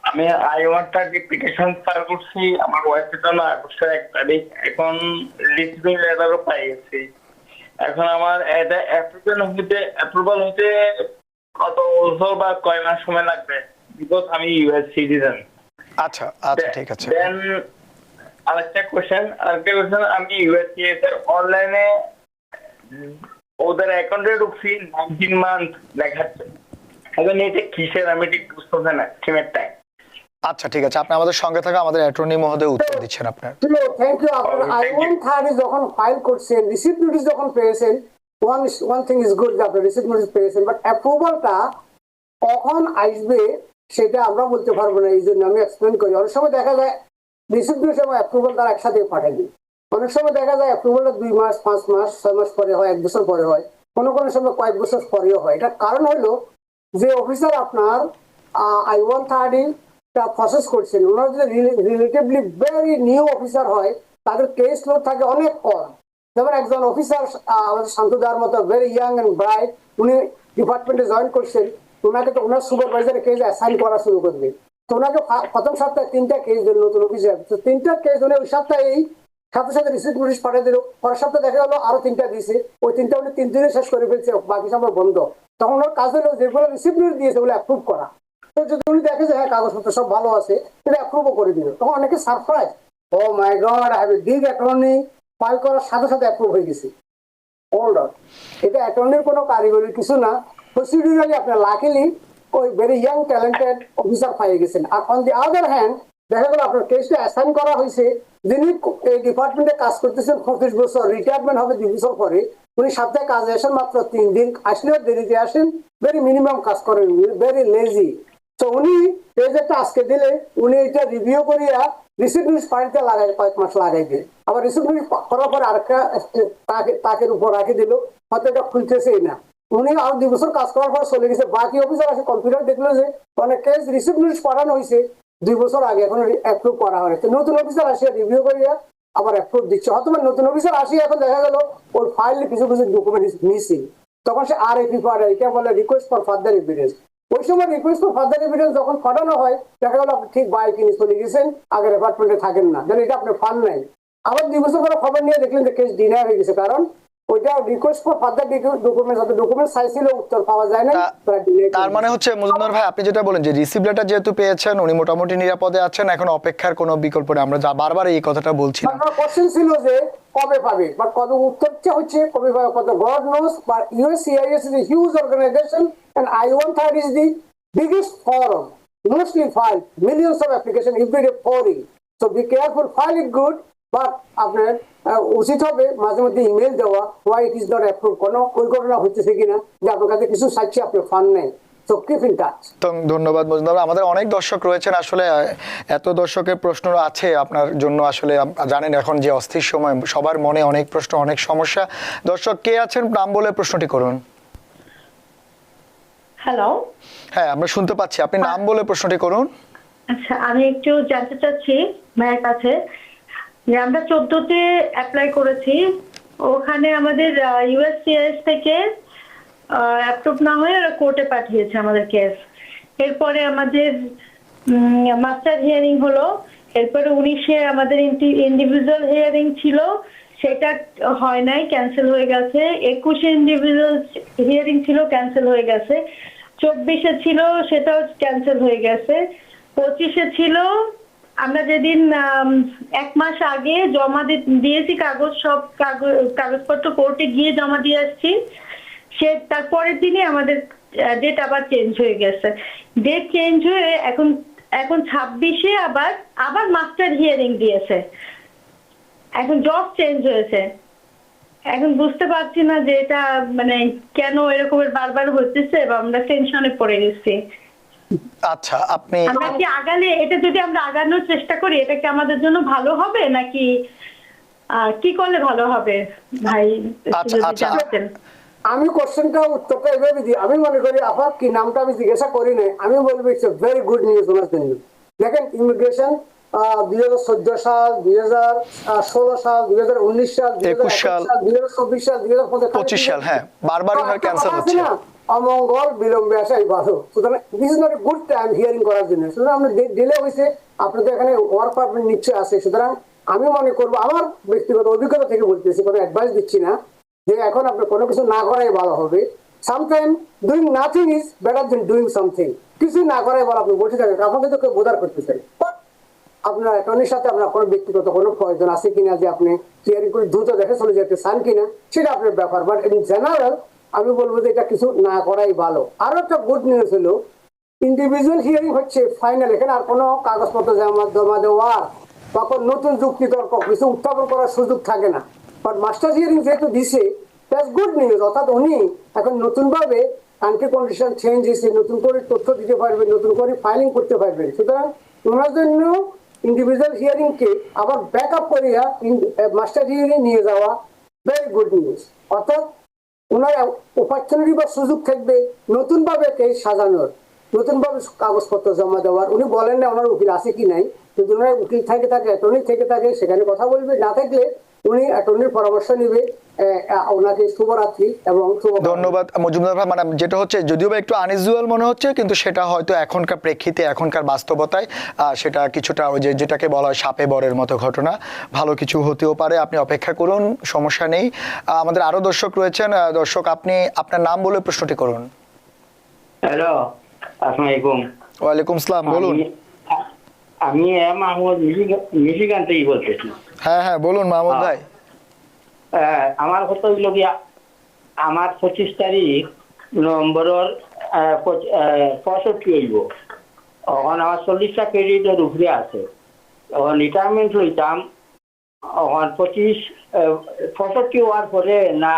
আমি I-130 অ্যাপ্লিকেশন ফাইল করছি আমার ওয়াইফের জন্য আগস্টের 1 তারিখ। এখন রিসিভিং লেটারও পাই গেছি। এখন আমার এটা অ্যাপ্রুভাল হতে কত বছর বা কয় মাস সময় লাগবে? বিকজ আমি ইউএস সিটিজেন। আচ্ছা আচ্ছা ঠিক আছে। দেন আরেকটা কোশ্চেন আমি ইউএসসিএস এর অনলাইনে ওদের অ্যাকাউন্টে ঢুকছি 19 মান্থ দেখাচ্ছে। এখন এটা কিসের আমি ঠিক বুঝতে না সিমেটটা। আচ্ছা ঠিক আছে, আপনি আমাদের সঙ্গে থাকা আমাদের অ্যাটর্নি মহোদয় উত্তর দিচ্ছেন আপনার। Thank you. আপনার I-130 যখন ফাইল করছেন, রিসিপ্ট নোটিশ যখন পেয়েছেন, ওয়ান থিং ইজ গুড, আপনি রিসিপ্ট নোটিশ পেয়েছেন, বাট অ্যাপ্রুভালটা কখন আসবে সেটা আমরা বলতে পারবো না। এই জন্য আমি এক্সপ্লেন করি। অনেক সময় দেখা যায় রিসিপ্ট নোটিশ এবং অ্যাপ্রুভাল তারা একসাথে পাঠায় দিই। অনেক সময় দেখা যায় অ্যাপ্রুভালটা 2 মাস, 5 মাস, 6 মাস পরে হয়, 1 বছর পরে হয়, কোনো কোনো সময় কয়েক বছর পরেও হয়। এটার কারণ হলো যে অফিসার আপনার I-130 প্রসেস করছেন, ওনারা যদি রিলেটিভলি ভেরি নিউ অফিসার হয়, তাদের কেস লোড থাকে অনেক কম। যেমন একজন অফিসার আমাদের শান্ত দেওয়ার মতো ভেরি ইয়াং এন্ড ব্রাইট, উনি ডিপার্টমেন্টে জয়েন করছেন, ওনাকে তো ওনার সুপারভাইজারের কেস অ্যাসাইন করা শুরু করবে। তো ওনাকে প্রথম সপ্তাহে 3টা কেস দিল নতুন অফিসার। তো 3টা কেস উনি ওই সপ্তাহেই সাথে সাথে রিসিপ্ট নোটিশ পাঠিয়ে দিল। পরের সপ্তাহে দেখা গেলো আরো 3টা দিয়েছে, ওই 3টা উনি 3 দিনে শেষ করে ফেলছে, বাকি সময় বন্ধ। তখন ওর কাজ হলো যেগুলো রিসিপ্ট নোটিশ দিয়েছে ওগুলো অ্যাপ্রুভ করা। তো যদি উনি দেখে যে হ্যাঁ কাগজপত্র সব ভালো আছে, এটা অ্যাপ্রুভও করে দিল, তখন অনেকে surprise, oh my god, I have a big attorney, file করার সাথে সাথে অ্যাপ্রুভ হয়ে গেছে। হোল্ড অন, এটা অ্যাটর্নির কোনো কারিগরি কিছু না, প্রসিডিউরালি আপনার লাকিলি ওই ভেরি ইয়াং ট্যালেন্টেড অফিসার পেয়ে গেছেন। আর অন দি আদার হ্যান্ড দেখা গেল আপনার কেসটা অ্যাসাইন করা হয়েছে, যিনি এই ডিপার্টমেন্টে কাজ করতেছেন 25 বছর, রিটায়ারমেন্ট হবে 2 বছর পরে, উনি সপ্তাহে কাজে আসেন মাত্র 3 দিন, আসলেও দেরিতে আসেন, ভেরি মিনিমাম কাজ করেন, ভেরি লেজি। তো উনি পেজেরটা আজকে দিলে উনি এটা রিভিউ করিয়া রিসিপ্ট নোটিশ পাঠিয়ে লাগাই কয়েক মাস লাগাই দিয়ে, আবার রিসিপ্ট নোটিশ করার পর আরেকটা তাকের উপর রাখি দিল, হয়তো এটা খুলতেছেই না। উনি আরো 2 বছর কাজ করার পর চলে গেছে। বাকি অফিসার আসে কম্পিউটার দেখলো যে অনেক কেস রিসিপ্ট নোটিশ পাঠানো হয়েছে 2 বছর আগে, এখন অ্যাপ্রুভ করা হয়। তো নতুন অফিসার আসে রিভিউ করিয়া আবার অ্যাপ্রুভ দিচ্ছে। হয়তো নতুন অফিসার আসি এখন দেখা গেল ওর ফাইলে কিছু কিছু ডকুমেন্ট মিসিং, তখন সে RFE পাঠায়, এটা বলে রিকোয়েস্ট ফর ফার্দার এভিডেন্স। ওই সময় রিকোয়েস্ট ফর ফার্দার এভিডেন্স যখন পাঠানো হয়, দেখা গেল আপনি ঠিক বাইক কিনে চলে গেছেন, আগের অ্যাপার্টমেন্টে থাকেন না, যেন এটা আপনি পান নাই। আবার 2 বছর পরে খবর নিয়ে দেখলেন যে কেস ডিনাই হয়ে গেছে, কারণ ওইটা রিকোয়েস্ট ফর ফার্দার ডকুমেন্টস, হয়তো ডকুমেন্ট চাইছিল উত্তর পাওয়া যায় না। তার মানে হচ্ছে মজুমদার ভাই, আপনি যেটা বলেন যে রিসিভ লেটার যেহেতু পেয়েছেন, উনি মোটামুটি নিরাপদে আছেন, এখন অপেক্ষার কোনো বিকল্প নেই। আমরা বারবার এই কথাটা বলছিলাম। আমার কোশ্চেন ছিল যে কবে পাবে, বাট কবে উত্তরটা হচ্ছে কবে পাবে কত God knows. But USCIS is a huge organization and I-130 is the biggest forum, mostly filed millions of applications every day pouring. So be careful, file it good, but আপনার উচিত হবে মাঝে মধ্যে ইমেল দেওয়া, why it is not approved, কোনো ওই ঘটনা হচ্ছে কিনা যে আপনার কাছে কিছু চাইছে আপনি ফান নেই। So keep in touch. তো ধন্যবাদ মজুমদার ভাই। আমাদের অনেক দর্শক রয়েছেন, আসলে এত দর্শকের প্রশ্ন আছে আপনার জন্য। আসলে জানেন এখন যে অস্থির সময়, সবার মনে অনেক প্রশ্ন, অনেক সমস্যা। দর্শক কে আছেন, নাম বলে প্রশ্নটি করুন। হ্যালো, হ্যাঁ আমরা শুনতে পাচ্ছি, আপনি নাম বলে প্রশ্নটি করুন। আচ্ছা আমি একটু জানতে চাচ্ছি ভাইয়ের কাছে যে আমরা 14তে অ্যাপ্লাই করেছি, ওখানে আমাদের USCIS থেকে অ্যাপ্রুভ না হয়ে ওরা কোর্টে পাঠিয়েছে আমাদের কেস। এরপরে আমাদের মাস্টার হিয়ারিং হলো, এরপরে 19-এ আমাদের ইন্ডিভিজুয়াল হিয়ারিং ছিল, সেটা হয় নাই, ক্যান্সেল হয়ে গেছে। 21-এ ইন্ডিভিজুয়াল হিয়ারিং ছিল, ক্যান্সেল হয়ে গেছে। 24-এ ছিল, সেটাও ক্যান্সেল হয়ে গেছে। 25-এ ছিল, আমরা যেদিন 1 মাস আগে জমা দিয়েছি কাগজ, সব কাগজপত্র কোর্টে গিয়ে জমা দিয়ে আসছি, সে তারপরের দিনে আমাদের ডেট আবার চেঞ্জ হয়ে গেছে। ডেট চেঞ্জ হয়ে এখন 26-এ আবার মাস্টার হিয়ারিং দিয়েছে, এখন জব চেঞ্জ হয়েছে। এখন বুঝতে পারছি না যে এটা মানে কেন এরকমের বারবার হচ্ছে, বা আমরা টেনশনে পড়ে গেছি। আচ্ছা, আপনি আমরা কি আগালে, এটা যদি আমরা আগানোর চেষ্টা করি, এটা কি আমাদের জন্য ভালো হবে, নাকি কি করলে ভালো হবে ভাই? আমি কোশ্চেনটা উত্তরটা এভাবে দিই। আমি মনে করি আপনার কি নামটা আমি জিজ্ঞাসা করি নাই, আমি বলবো it's a very good news ওনার জন্য। দেখেন ইমিগ্রেশন 2014 সাল, 2016 সাল, 2019 সাল, 2021 সাল, 2024 সাল, 2025 সাল, হ্যাঁ বারবার এর ক্যান্সেল হচ্ছে। অমঙ্গল বিলম্বে আসাই ভালো। সুতরাং this is not a good time hearing করার জন্য। সুতরাং আমরা ডিলে হয়েছে, আপনাদের এখানে ওয়ার্ক পারমিট নিশ্চয় আছে। সুতরাং আমি মনে করবো, আমার ব্যক্তিগত অভিজ্ঞতা থেকে বলতেছি, কোনো অ্যাডভাইস দিচ্ছি না, যে এখন আপনি কোনো কিছু না করাই ভালো হবে। Sometime doing nothing is better then doing something. কিছু না করাই ভালো, আপনি বসে থাকেন, আপনাকে তো কেউ বোধার করতে চাই। আপনার অ্যাটর্নির সাথে আপনার কোনো ব্যক্তিগত কোনো প্রয়োজন আছে কিনা, যে আপনি হিয়ারিং করে দ্রুত দেখে চলে যেতে চান কিনা, সেটা আপনার ব্যাপার। বাট ইন জেনারেল আমি বলবো যে এটা কিছু না করাই ভালো। আরো একটা গুড নিউজ হলো, ইন্ডিভিজুয়াল হিয়ারিং হচ্ছে ফাইনাল, এখানে আর কোনো কাগজপত্র জমা দেওয়ার বা কোনো নতুন যুক্তি তর্ক কিছু উত্থাপন করার সুযোগ থাকে না। বাট মাস্টার হিয়ারিং যেহেতু দিছে, দ্যাটস গুড নিউজ। অর্থাৎ উনি এখন নতুনভাবে কান্ট্রি কন্ডিশন চেঞ্জ হয়েছে, নতুন করে তথ্য দিতে পারবেন, নতুন করে ফাইলিং করতে পারবেন। সুতরাং ওনার জন্য ইন্ডিভিজুয়াল হিয়ারিং কে আবার ব্যাক আপ করিয়া মাস্টার হিয়ারিং নিয়ে যাওয়া ভেরি গুড নিউজ। অর্থাৎ ওনার অপরচুনিটি বা সুযোগ থাকবে নতুন ভাবে কেস সাজানোর, নতুন ভাবে কাগজপত্র জমা দেওয়ার। উনি বলেন না ওনার উকিল আছে কি নাই, যদি ওনার উকিল থেকে থাকে, অ্যাটর্নি থেকে থাকে, সেখানে কথা বলবে। না থাকলে উনি অ্যাটর্নির পরামর্শ নিবে। ওনাকে শুভরাত্রি এবং ধন্যবাদ মজুমদার ভাই। মানে যেটা হচ্ছে যদিও বা একটু আনইউজুয়াল মনে হচ্ছে, কিন্তু সেটা হয়তো এখনকার প্রেক্ষিতে, এখনকার বাস্তবতায় সেটা কিছুটা ওই যেটাকে বলা হয় সাপে বরের মতো ঘটনা, ভালো কিছু হতেও পারে। আপনি অপেক্ষা করুন, সমস্যা নেই। আমাদের আরো দর্শক রয়েছেন। দর্শক, আপনি আপনার নাম বলে প্রশ্নটি করুন। হ্যালো, আসসালামু আলাইকুম। ওয়ালাইকুম আসসালাম, বলুন। আমি মাহমুদ মিশিগান থেকে বলতেছি। হ্যাঁ হ্যাঁ, বলুন মাহমুদ ভাই। আমার কথা হইল কি, আমার 25 তারিখ নভেম্বরের 65 হইব। এখন আমার 40টা ক্রেডিটের উপরে আছে। এখন রিটায়ারমেন্ট হইতাম, এখন 65 হওয়ার পরে না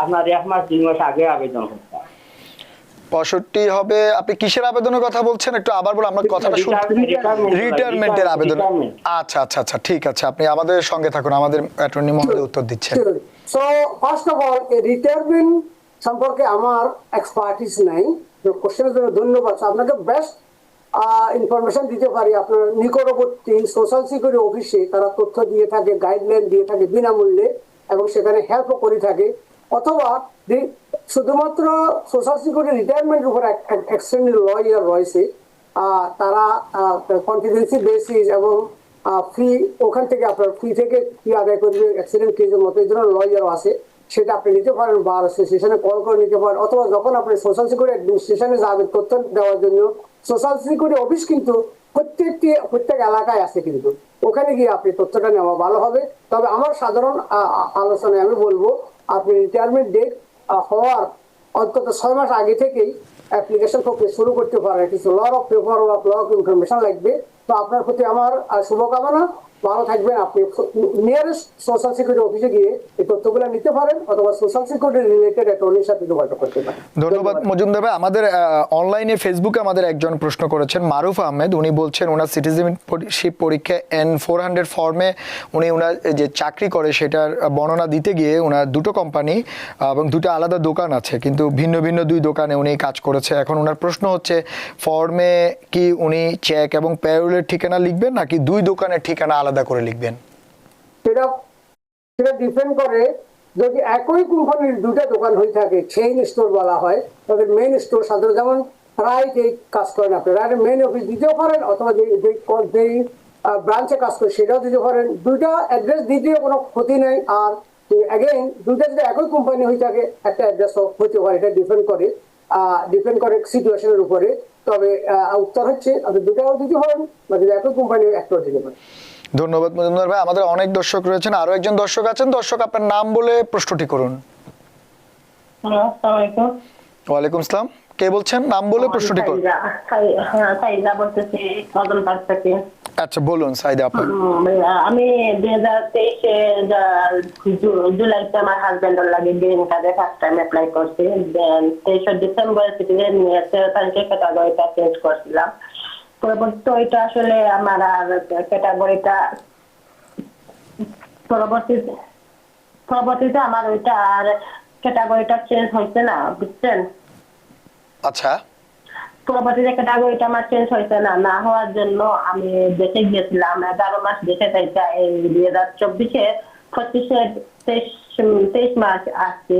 আপনার 1 মাস 2 মাস আগে আবেদন করতাম। 65 হবে। আপনি কিসের আবেদনের কথা বলছেন? একটু আবার বলুন, আমরা কথাটা শুনতে। রিটায়ারমেন্টের আবেদন। আচ্ছা আচ্ছা আচ্ছা, ঠিক আছে, আপনি আমাদের সঙ্গে থাকুন, আমাদের অ্যাটর্নি মহোদয় উত্তর দিচ্ছেন। So first of all, retirement সম্পর্কে আমার এক্সপার্টিস নাই। কোশ্চেনের জন্য ধন্যবাদ। আপনাকে বেস্ট ইনফরমেশন দিতে পারি। আপনার নিকটবর্তী সোশ্যাল সিকিউরিটি অফিসে তারা তথ্য দিয়ে থাকে, গাইডলাইন দিয়ে থাকে বিনামূল্যে, এবং সেখানে হেল্পও করে থাকে। অথবা শুধুমাত্র সোশ্যাল সিকিউরিটি রিটায়ারমেন্টের উপর এক শ্রেণীর লয়ার রয়েছে, তারা কন্টিজেন্সি বেসিস এবং ফি, ওখান থেকে আপনার ফি থেকে ফি আদায় করবে অ্যাক্সিডেন্ট কেসের মতো। এই ধরনের লয়ারও আছে, সেটা আপনি নিতে পারেন, বার অ্যাসোসিয়েশনে কল করে নিতে পারেন। অথবা যখন আপনি সোশ্যাল সিকিউরিটি অ্যাডমিনিস্ট্রেশনে যাবেন তথ্য দেওয়ার জন্য, সোশ্যাল সিকিউরিটি অফিস কিন্তু প্রত্যেক এলাকায় আছে, কিন্তু ওখানে গিয়ে আপনি তথ্যটা নেওয়া ভালো হবে। তবে আমার সাধারণ আলোচনায় আমি বলবো, আপনি রিটায়ারমেন্ট ডেট হওয়ার অন্তত 6 মাস আগে থেকেই অ্যাপ্লিকেশন প্রক্রিয়া শুরু করতে পারেন। কিছু lot of paper work, lot of information লাগবে। তো আপনার প্রতি আমার শুভকামনা, ভালো থাকবেন। আপনি নিয়ারেস্ট সোশ্যাল সিকিউরিটি অফিসে গিয়ে এই তথ্যগুলো নিতে পারেন, অথবা সোশ্যাল সিকিউরিটি রিলেটেড অ্যাটর্নির সাথে যোগাযোগ করতে পারেন। ধন্যবাদ মজুমদার ভাই। আমাদের অনলাইনে ফেসবুকে আমাদের একজন প্রশ্ন করেছেন, মারুফ আহমেদ। উনি বলছেন ওনার সিটিজেনশিপ পরীক্ষায় N400 ফর্মে উনি ওনার যে চাকরি করে সেটার বর্ণনা দিতে গিয়ে ওনার 2টো কোম্পানি এবং 2টো আলাদা দোকান আছে, কিন্তু ভিন্ন ভিন্ন 2 দোকানে উনি কাজ করেছে। এখন ওনার প্রশ্ন হচ্ছে, ফর্মে কি উনি চেক এবং পেরোলের ঠিকানা লিখবেন, নাকি 2 দোকানের ঠিকানা আলাদা করে লিখবেন? সেটা ডিপেন্ড করে। যদি একই কোম্পানির 2টা দোকান হয়ে থাকে, চেইন স্টোর বলা হয়, তাদের মেইন স্টোর সাধারণত যেমন রাইট এই কাজ করেন, আপনি রাইটের মেইন অফিস দিতেও পারেন, অথবা যেই ব্রাঞ্চে কাজ করে সেটাও দিতে পারেন। 2টা অ্যাড্রেস দিতেও কোনো ক্ষতি নেই। আর অ্যাগেইন 2টা যদি একই কোম্পানি হয়ে থাকে, একটা অ্যাড্রেসও হতে পারে। এটা ডিপেন্ড করে সিচুয়েশনের উপরে। তবে উত্তর হচ্ছে আপনি 2টাও দিতে পারেন, বা যদি একই কোম্পানি একটাও দিতে পারেন। ধন্যবাদ মজুমদার ভাই। আমাদের অনেক দর্শক রয়েছেন, আরো একজন দর্শক আছেন। দর্শক, আপনার নাম বলে প্রশ্নটি করুন। ওয়ালাইকুম আসসালাম, কে বলছেন? নাম বলে প্রশ্নটি করুন। আচ্ছা, বলুন সাইদা আপা। আমি 2023 জুলাইতে আমার হাজবেন্ডের লাগে গ্রিন কার্ডে ফার্স্ট টাইম অ্যাপ্লাই করছি। 23 ডিসেম্বর সিটিজেন নিয়ে 13 তারিখে ক্যাটাগরিটা চেঞ্জ করছিলাম। পরবর্তীতে ওইটা আসলে আমার আর ক্যাটাগরিটা পরবর্তীতে আমার ওইটা আর ক্যাটাগরিটা চেঞ্জ হয়েছে না, বুঝছেন? আচ্ছা, পরবর্তীতে ক্যাটাগরিটা আমার চেঞ্জ হয়েছে না হওয়ার জন্য আমি দেশে গিয়েছিলাম। 11 মাস দেশে থাকতে এই 2024-এ 23 মার্চ আসছি।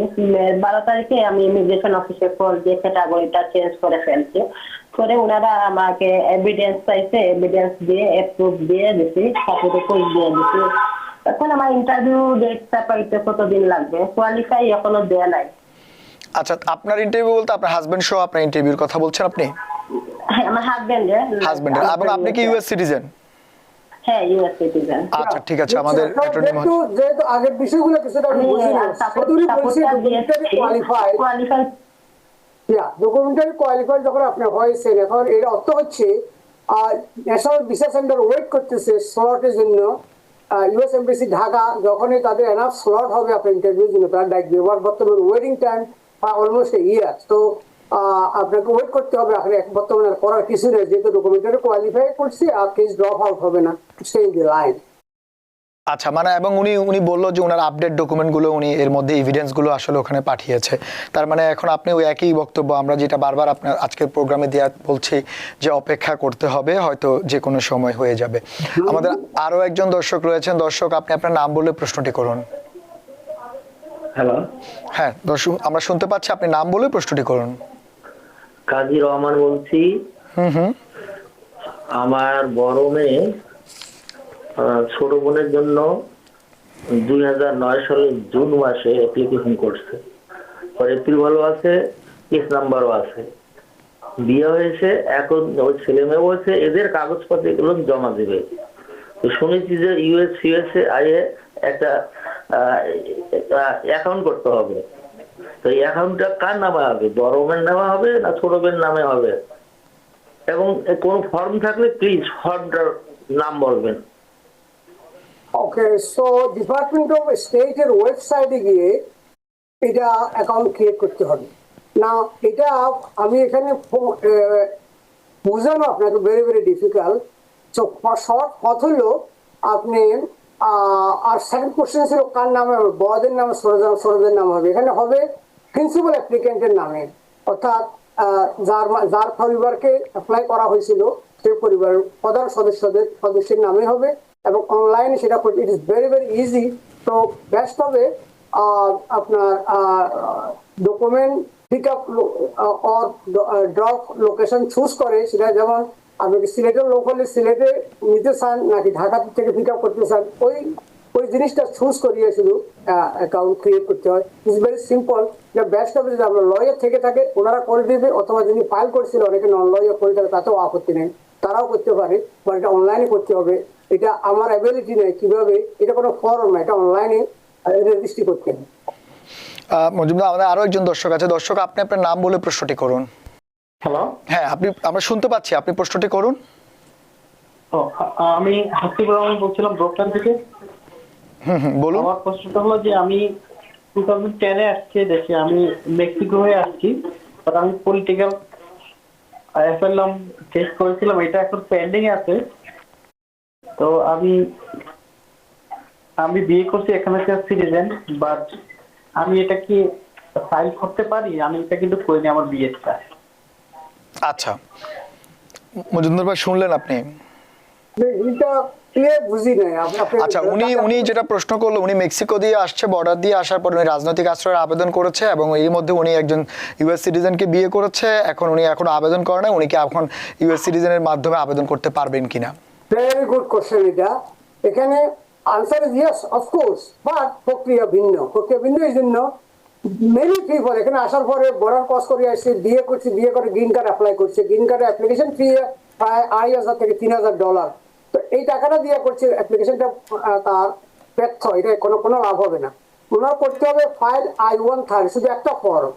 12 তারিখে আমি ইমিগ্রেশন অফিসে কল দিয়ে ক্যাটাগরিটা চেঞ্জ করে ফেলছি। করে ওনারা আমাকে এভিডেন্স চাইছে, এভিডেন্স দিয়ে অ্যাপ্রুভ দিয়ে দিছি, সার্টিফিকেট দিয়ে দিছি। এখন আমার ইন্টারভিউ ডেটটা পাইতে কতদিন লাগবে? কোয়ালিফাই এখনো দেয়া নাই। আচ্ছা, আপনার ইন্টারভিউ বলতে আপনার হাজবেন্ড সহ আপনার ইন্টারভিউর কথা বলছেন আপনি? হ্যাঁ, আমার হাজবেন্ড। এবং আপনি কি ইউএস সিটিজেন? হ্যাঁ ইউএস সিটিজেন। আচ্ছা ঠিক আছে, আমাদের অ্যাটর্নি যেহেতু আগের বিষয়গুলো কিছুটা আমি বুঝি না, সেগুলি বলছি ডকুমেন্টারি কোয়ালিফাইড, ডকুমেন্টারি কোয়ালিফাইড যখন আপনি হয়েছেন, এখন এর অর্থ হচ্ছে ন্যাশনাল ভিসা সেন্টার ওয়েট করতেছে স্লটের জন্য। ইউএস এমবাসি ঢাকা যখনই তাদের এনাফ স্লট হবে আপনার ইন্টারভিউর জন্য, তারা ডাকবে। বর্তমানে ওয়েটিং টাইম অলমোস্ট ইয়ার, তো আপনাকে ওয়েট করতে হবে। আপনি বর্তমানে করার কিছু নেই, যেহেতু ডকুমেন্টারি কোয়ালিফাই করছি, আর কেস ড্রপ আউট হবে না, স্টে ইন দি লাইন। আচ্ছা, মানে এবং উনি বললো যে ওনার আপডেট ডকুমেন্টগুলো উনি এর মধ্যে এভিডেন্সগুলো আসলে ওখানে পাঠিয়েছে। তার মানে এখন আপনি ওই একই বক্তব্য আমরা যেটা বারবার আপনার আজকের প্রোগ্রামে দেওয়া বলছি, যে অপেক্ষা করতে হবে, হয়তো যে কোনো সময় হয়ে যাবে। আমাদের আরো একজন দর্শক রয়েছেন। দর্শক, আপনি আপনার নাম বলে প্রশ্নটি করুন। হ্যালো, হ্যাঁ দর্শক, আমরা শুনতে পাচ্ছি, আপনি নাম বলে প্রশ্নটি করুন। কাজী রহমান বলছি। হুম। আমার বড় মেয়ে ছোট বোনের জন্য 2009 সালের জুন মাসে অ্যাপ্লিকেশন করছে। এপ্রিল ভালো আছে, কেস নাম্বারও আছে, বিয়ে হয়েছে। এখন ওই ছেলে মেয়ে বলছে এদের কাগজপত্র এগুলো জমা দেবে। তো শুনেছি যে ইউএসএ আইয়ে একটা অ্যাকাউন্ট করতে হবে। তো এই অ্যাকাউন্টটা কার নামে হবে? বড় মেয়ের নামে হবে না ছোট মেয়ের নামে হবে? এবং কোন ফর্ম থাকলে প্লিজ ফর্মটার নাম বলবেন। ওকে, সো ডিপার্টমেন্ট অফ স্টেটের ওয়েবসাইটে গিয়ে এটা অ্যাকাউন্ট ক্রিয়েট করতে হবে না। এটা আমি এখানে বোঝানো আপনাকে very very difficult. So short পথ হলো আপনি আর সেকেন্ড কোশ্চেন ছিল কার নামে হবে? বড়দের নামে, ছোটদের নামে হবে। এখানে হবে প্রিন্সিপাল অ্যাপ্লিকেন্টের নামে, অর্থাৎ যার পরিবারকে অ্যাপ্লাই করা হয়েছিল সেই পরিবারের প্রধান সদস্যের নামে হবে। এবং অনলাইনে সেটা it is very very easy. তো বেস্ট হবে আপনার document pick up or drop location choose করে, সেটা যেমন আপনি সিলেটের লোক হলে সিলেটে নিতে চান নাকি ঢাকা থেকে পিক আপ করতে চান, ওই জিনিসটা চুজ করিয়ে শুধু অ্যাকাউন্ট ক্রিয়েট করতে হয়। It's very simple. এটা বেস্ট হবে যদি আপনার লয়ার থেকে থাকে ওনারা করে দেবে, অথবা যিনি ফাইল করছিল অনেকে নন লয়ার করে থাকে, তাতেও আপত্তি নেই, তারাও করতে পারে। বাট এটা অনলাইনে করতে হবে। এটা আমার অ্যাবিলিটি নেই কিভাবে, এটা কোনো ফর্ম না, এটা অনলাইনে রেজিস্ট্রি করতে হবে। মজুমদার, আমাদের আরো একজন দর্শক আছে। দর্শক, আপনি আপনার নাম বলে প্রশ্নটি করুন। হ্যালো, হ্যাঁ, আমরা শুনতে পাচ্ছি, আপনি প্রশ্নটি করুন। আমি হাসিবুর রহমান বলছিলাম ব্রোকটান থেকে। বলুন। আমার প্রশ্নটা হলো যে আমি 2010-এ আসছি দেশে, আমি মেক্সিকো হয়ে আসছি। বাট আমি পলিটিক্যাল অ্যাসাইলাম টেস্ট করেছিলাম, এটা এখন পেন্ডিং আছে। তো আমি বিয়ে করছি এখানকার সিটিজেন, বাট আমি এটা কি ফাইল করতে পারি? আমি এটা কিন্তু করিনি আমার বিয়েটা। আচ্ছা মজুমদার ভাই, শুনলেন আপনি? আচ্ছা, উনি যেটা প্রশ্ন করলো, উনি মেক্সিকো দিয়ে আসছে, বর্ডার দিয়ে আসার পর উনি রাজনৈতিক আশ্রয়ের আবেদন করেছে এবং এর মধ্যে উনি একজন ইউএস সিটিজেনকে বিয়ে করেছে। এখন উনি এখনো আবেদন করে না, উনি কি এখন ইউএস সিটিজেনের মাধ্যমে আবেদন করতে পারবেন কিনা? Very good question. এটা এখানে answer is yes, of course, but প্রক্রিয়া ভিন্ন। এই জন্য মেনি পিপল এখানে আসার পরে বর্ডার ক্রস করে আসছে, বিয়ে করছে, বিয়ে করে গ্রিন কার্ড অ্যাপ্লাই করছে। গ্রিন কার্ডের অ্যাপ্লিকেশন ফি প্রায় $2,500 থেকে $3,000। তো এই টাকাটা দিয়ে করছে অ্যাপ্লিকেশনটা, তার ব্যর্থ, এটা কোনো লাভ হবে না। ওনার করতে হবে ফাইল I-130, শুধু একটা ফর্ম।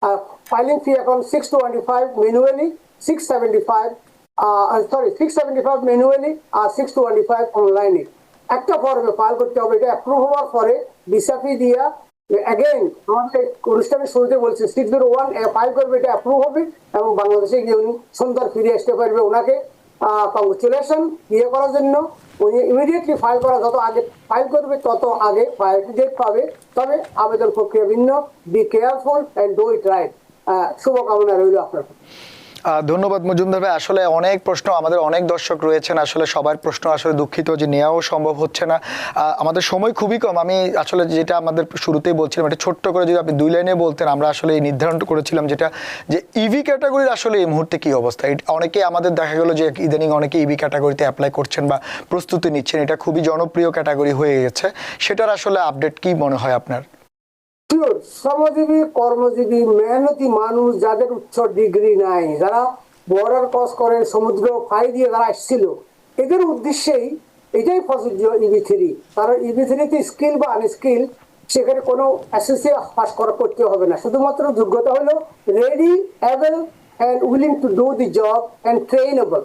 আর ফাইলিং ফি এখন $625 ম্যানুয়ালি, $675 ম্যানুয়ালি আর $625 অনলাইনে। একটা ফর্মে ফাইল করতে হবে। এটা অ্যাপ্রুভ হওয়ার পরে ভিসা ফি দিয়া অ্যাগেন আমাদের অনুষ্ঠানের শুরুতে বলছি 601 ফাইল করবে, এটা অ্যাপ্রুভ হবে এবং বাংলাদেশে গিয়ে উনি সুন্দর ফিরে আসতে পারবে। ওনাকে কংগ্রেচুলেশন বিয়ে করার জন্য। উনি ইমিডিয়েটলি ফাইল করা, যত আগে ফাইল করবে তত আগে ফাইল ডেট পাবে। তবে আবেদন প্রক্রিয়া ভিন্ন। Be careful and do it right. শুভকামনা রইল আপনার। ধন্যবাদ মজুমদার ভাই। আসলে অনেক প্রশ্ন, আমাদের অনেক দর্শক রয়েছেন, আসলে সবার প্রশ্ন আসলে দুঃখিত যে নেওয়াও সম্ভব হচ্ছে না। আমাদের সময় খুবই কম। আমি আসলে যেটা আমাদের শুরুতেই বলছিলাম, এটা ছোট্ট করে যদি আপনি 2 লাইনে বলতেন, আমরা আসলে এই নির্ধারণ করেছিলাম যেটা, যে ইভি ক্যাটাগরির আসলে এই মুহূর্তে কি অবস্থা। অনেকেই আমাদের দেখা গেল যে ইদানিং অনেকে ইভি ক্যাটাগরিতে অ্যাপ্লাই করছেন বা প্রস্তুতি নিচ্ছেন, এটা খুবই জনপ্রিয় ক্যাটাগরি হয়ে গেছে। সেটার আসলে আপডেট কি মনে হয় আপনার? শ্রমজীবী, কর্মজীবী, মেহনতি মানুষ যাদের উচ্চ ডিগ্রি নাই, যারা বর্ডার ক্রস করে সমুদ্র পাড়ি দিয়ে যারা আসছিল, এদের উদ্দেশ্যেই এটাই প্রযোজ্য EB3। কারণ EB3-তে স্কিল বা আনস্কিল সেখানে কোনো এসএসসি পাস করতে হবে না, শুধুমাত্র যোগ্যতা হলো ready, able and willing to do the job and trainable.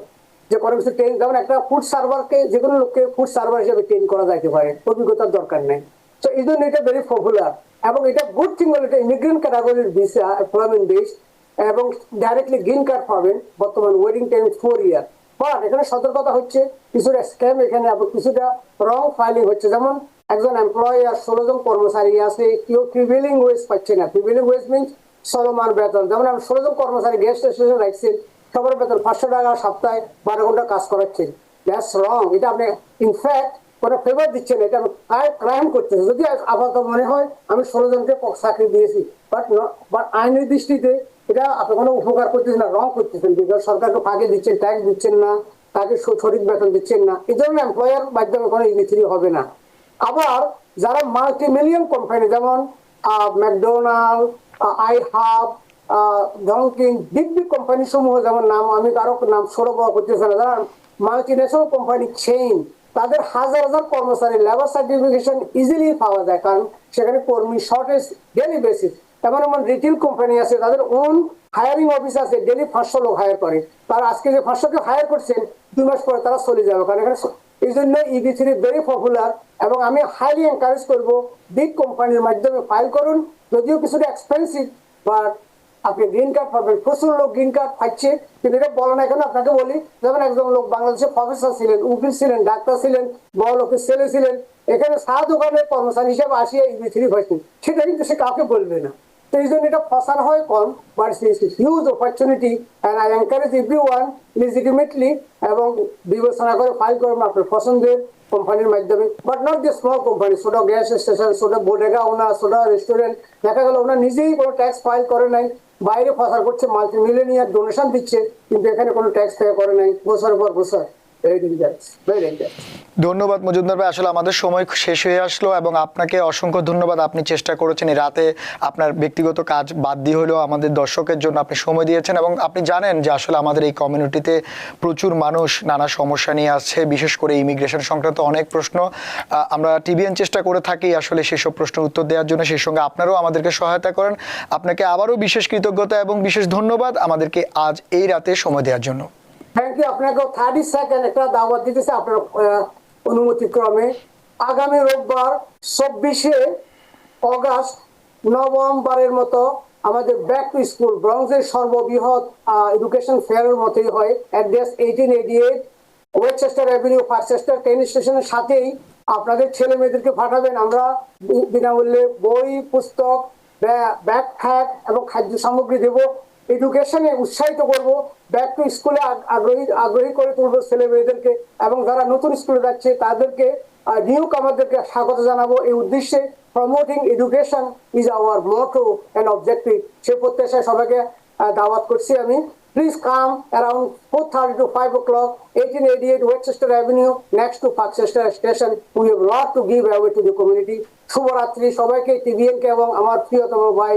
যে কোনো কিছু ট্রেন, যেমন একটা ফুড সার্ভারকে যে কোনো লোককে ফুড সার্ভার হিসেবে ট্রেন করা যাইতে পারে, অভিজ্ঞতার দরকার নেই। তো এই জন্য এটা ভেরি পপুলার এবং এটা গুড থিং হলো এটা ইমিগ্রেন্ট ক্যাটাগরির ভিসা এমপ্লয়মেন্ট বেস এবং ডাইরেক্টলি গ্রিন কার্ড পাবেন। বর্তমান ওয়েটিং টাইম 4 ইয়ার। বাট এখানে সতর্কতা হচ্ছে কিছুটা স্ক্যাম এখানে এবং কিছুটা রং ফাইলিং হচ্ছে। যেমন একজন এমপ্লয়ার 16 জন কর্মচারী আছে, কেউ প্রিভেলিং ওয়েজ পাচ্ছে না। প্রিভেলিং ওয়েজ মিনস চলমান বেতন। যেমন আমি 16 জন কর্মচারী গ্যাস স্টেশনে রাখছেন, সবার বেতন 500 টাকা সপ্তাহে 12 ঘন্টা কাজ করাচ্ছেন। দ্যাটস রং। এটা আপনি ইনফ্যাক্ট কোনো ফেভার দিচ্ছেন, এটা আমি ক্রাইম করতেছে। যদি আপাতত মনে হয় আমি 16 জনকে চাকরি দিয়েছি, বাট আইনের দৃষ্টিতে এটা আপনি কোনো উপকার করতেছেন না, রং করতেছেন। বিকজ সরকারকে ফাঁকি দিচ্ছেন, ট্যাক্স দিচ্ছেন না, তাকে সঠিক বেতন দিচ্ছেন না। এই জন্য এমপ্লয়ার মাধ্যমে কোনো EB3 হবে না। আবার যারা মাল্টি মিলিয়ন কোম্পানি যেমন ম্যাকডোনাল্ড, আইহাব, ডঙ্কিন, বিগ বিগ কোম্পানি সমূহ, যেমন নাম আমি কারো নাম সরব করতেছি না, যারা মাল্টি ন্যাশনাল কোম্পানি চেইন, তাদের হাজার হাজার কর্মচারী লেবার সার্টিফিকেশন ইজিলি পাওয়া যায়, কারণ সেখানে কর্মী শর্টেজ ডেলি বেসিস। এমন এমন রিটেল কোম্পানি আছে তাদের ওন হায়ারিং অফিস আছে, ডেলি 500 লোক হায়ার করে। তারা আজকে যে 500কে হায়ার করছেন 2 মাস পরে তারা চলে যাবে, কারণ এখানে এই জন্য EB3 ভেরি পপুলার। এবং আমি হাইলি এনকারেজ করবো বিগ কোম্পানির মাধ্যমে ফাইল করুন, যদিও কিছুটা এক্সপেন্সিভ, বাট আপনি গ্রিন কার্ড পাবেন। প্রচুর লোক গ্রিন কার্ড পাচ্ছে, কিন্তু এটা বলো না কেন আপনাকে বলি। যেমন একজন লোক বাংলাদেশে প্রফেসর ছিলেন, উকিল ছিলেন, ডাক্তার ছিলেন, বড় লোকের ছেলে ছিলেন, এখানে চা দোকানের কর্মচারী হিসেবে আসিয়া EB3 হয়েছেন, সেটা কিন্তু সে কাউকে বলবে না। তো এই জন্য এটা ফসার হয় কম, but huge opportunity and I encourage everyone legitimately এবং বিবেচনা করে ফাইল করবেন আপনার পছন্দের কোম্পানির মাধ্যমে, but not the small company. ছোট গ্যাস স্টেশন, ছোট বোটেগা ওনার, ছোট রেস্টুরেন্ট, দেখা গেল ওনার নিজেই কোনো ট্যাক্স ফাইল করে নাই, বাইরে ফসার করছে, মাল্টি মিলিয়নিয়ার ডোনেশন দিচ্ছে, কিন্তু এখানে কোনো ট্যাক্স পে করে নাই বছরের পর বছর। ধন্যবাদ মজুমদার ভাই, আসলে আমাদের সময় শেষ হয়ে আসলো এবং আপনাকে অসংখ্য ধন্যবাদ। আপনি চেষ্টা করেছেন এই রাতে আপনার ব্যক্তিগত কাজ বাদ দিয়ে হলেও আমাদের দর্শকের জন্য আপনি সময় দিয়েছেন। এবং আপনি জানেন যে আসলে আমাদের এই কমিউনিটিতে প্রচুর মানুষ নানা সমস্যা নিয়ে আসছে, বিশেষ করে ইমিগ্রেশন সংক্রান্ত অনেক প্রশ্ন। আমরা TBN চেষ্টা করে থাকি আসলে সেসব প্রশ্নের উত্তর দেওয়ার জন্য, সেই সঙ্গে আপনারাও আমাদেরকে সহায়তা করেন। আপনাকে আবারও বিশেষ কৃতজ্ঞতা এবং বিশেষ ধন্যবাদ আমাদেরকে আজ এই রাতে সময় দেওয়ার জন্য। Thank you. আপনাকে 30 সেকেন্ড একটা দাওয়াত দিতেছে আপনার অনুমতি ক্রমে। আগামী রোববার 24শে অগাস্ট নভেম্বরের মতো আমাদের ব্যাক টু স্কুল ব্রঞ্জের সর্ববৃহৎ এডুকেশন ফেয়ারের মতোই হয়। অ্যাড্রেস 1888 ওয়েস্টচেস্টার অ্যাভিনিউ, ফার্চেস্টার ট্রেন স্টেশনের সাথেই আপনাদের ছেলে মেয়েদেরকে পাঠাবেন। আমরা বিনামূল্যে বই, পুস্তক, ব্যাকপ্যাক এবং খাদ্য সামগ্রী দেব। এডুকেশনে উৎসাহিত করব, ব্যাক টু স্কুলে আগ্রহী করে তুলবো ছেলে মেয়েদেরকে, এবং যারা নতুন স্কুলে যাচ্ছে তাদেরকে নিউ কামারদেরকে স্বাগত জানাবো। এই উদ্দেশ্যে promoting education is our motto and objective. সে প্রত্যাশায় সবাইকে দাওয়াত করছি আমি। Please come around 4:30 to 5 o'clock, 1888 Westchester Avenue, next to Parkchester Station. We have a lot to give away to the community. শুভরাত্রি সবাইকে, TBN কে এবং আমার প্রিয়তম ভাই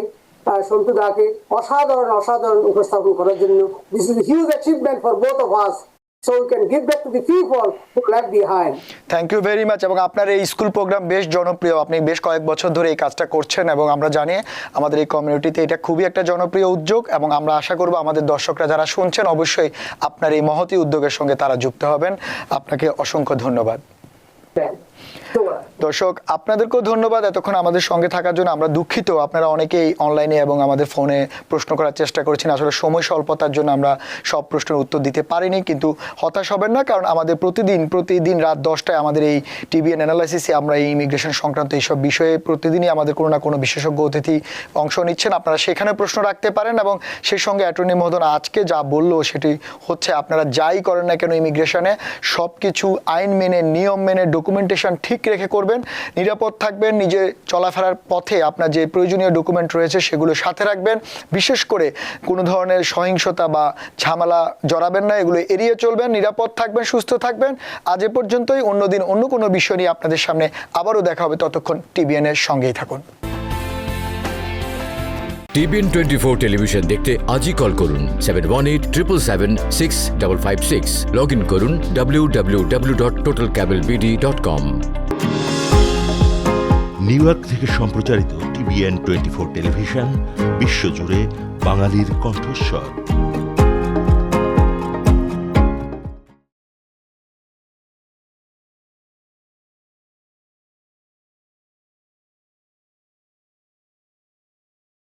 সন্তু দাকে অসাধারণ উপস্থাপন করার জন্য। This is huge achievement for both of us, so we can give back to the people who left behind. Thank you very much. এবং আপনার এই স্কুল প্রোগ্রাম বেশ জনপ্রিয়, আপনি বেশ কয়েক বছর ধরে এই কাজটা করছেন এবং আমরা জানি আমাদের এই কমিউনিটিতে এটা খুবই একটা জনপ্রিয় উদ্যোগ। এবং আমরা আশা করব আমাদের দর্শকরা যারা শুনছেন অবশ্যই আপনার এই মহতী উদ্যোগের সঙ্গে তারা যুক্ত হবেন। আপনাকে অসংখ্য ধন্যবাদ। দর্শক আপনাদেরকেও ধন্যবাদ এতক্ষণ আমাদের সঙ্গে থাকার জন্য। আমরা দুঃখিত, আপনারা অনেকেই অনলাইনে এবং আমাদের ফোনে প্রশ্ন করার চেষ্টা করেছেন, আসলে সময় স্বল্পতার জন্য আমরা সব প্রশ্নের উত্তর দিতে পারিনি। কিন্তু হতাশ হবেন না, কারণ আমাদের প্রতিদিন রাত 10টায় আমাদের এই TBN অ্যানালাইসিসে আমরা এই ইমিগ্রেশন সংক্রান্ত এইসব বিষয়ে প্রতিদিনই আমাদের কোনো না কোনো বিশেষজ্ঞ অতিথি অংশ নিচ্ছেন। আপনারা সেখানে প্রশ্ন রাখতে পারেন এবং সেই সঙ্গে অ্যাটর্নি মহোদয় আজকে যা বললো সেটি হচ্ছে আপনারা যাই করেন না কেন ইমিগ্রেশনে সব কিছু আইন মেনে, নিয়ম মেনে, ডকুমেন্টেশন ঠিক রেখে করবেন, নিরাপদ থাকবেন। নিজে চলাফেরার পথে আপনার যে প্রয়োজনীয় ডকুমেন্ট রয়েছে সেগুলো সাথে রাখবেন। বিশেষ করে কোনো ধরনের সহিংসতা বা ঝামেলা জড়াবেন না, এগুলো এড়িয়ে চলবেন। নিরাপদ থাকবেন, সুস্থ থাকবেন। আজ এ পর্যন্তই। অন্যদিন অন্য কোনো বিষয় নিয়ে আপনাদের সামনে আবারও দেখা হবে। ততক্ষণ TBN এর সঙ্গেই থাকুন। টিভিএন 24 টেলিভিশন দেখতে আজই কল করুন 7187776556। লগ ইন করুন www.totalcablebd.com। নিউ ইয়র্ক থেকে সম্প্রচারিত টিভিএন 24 টেলিভিশন বিশ্বজুড়ে বাঙালির কণ্ঠস্বর।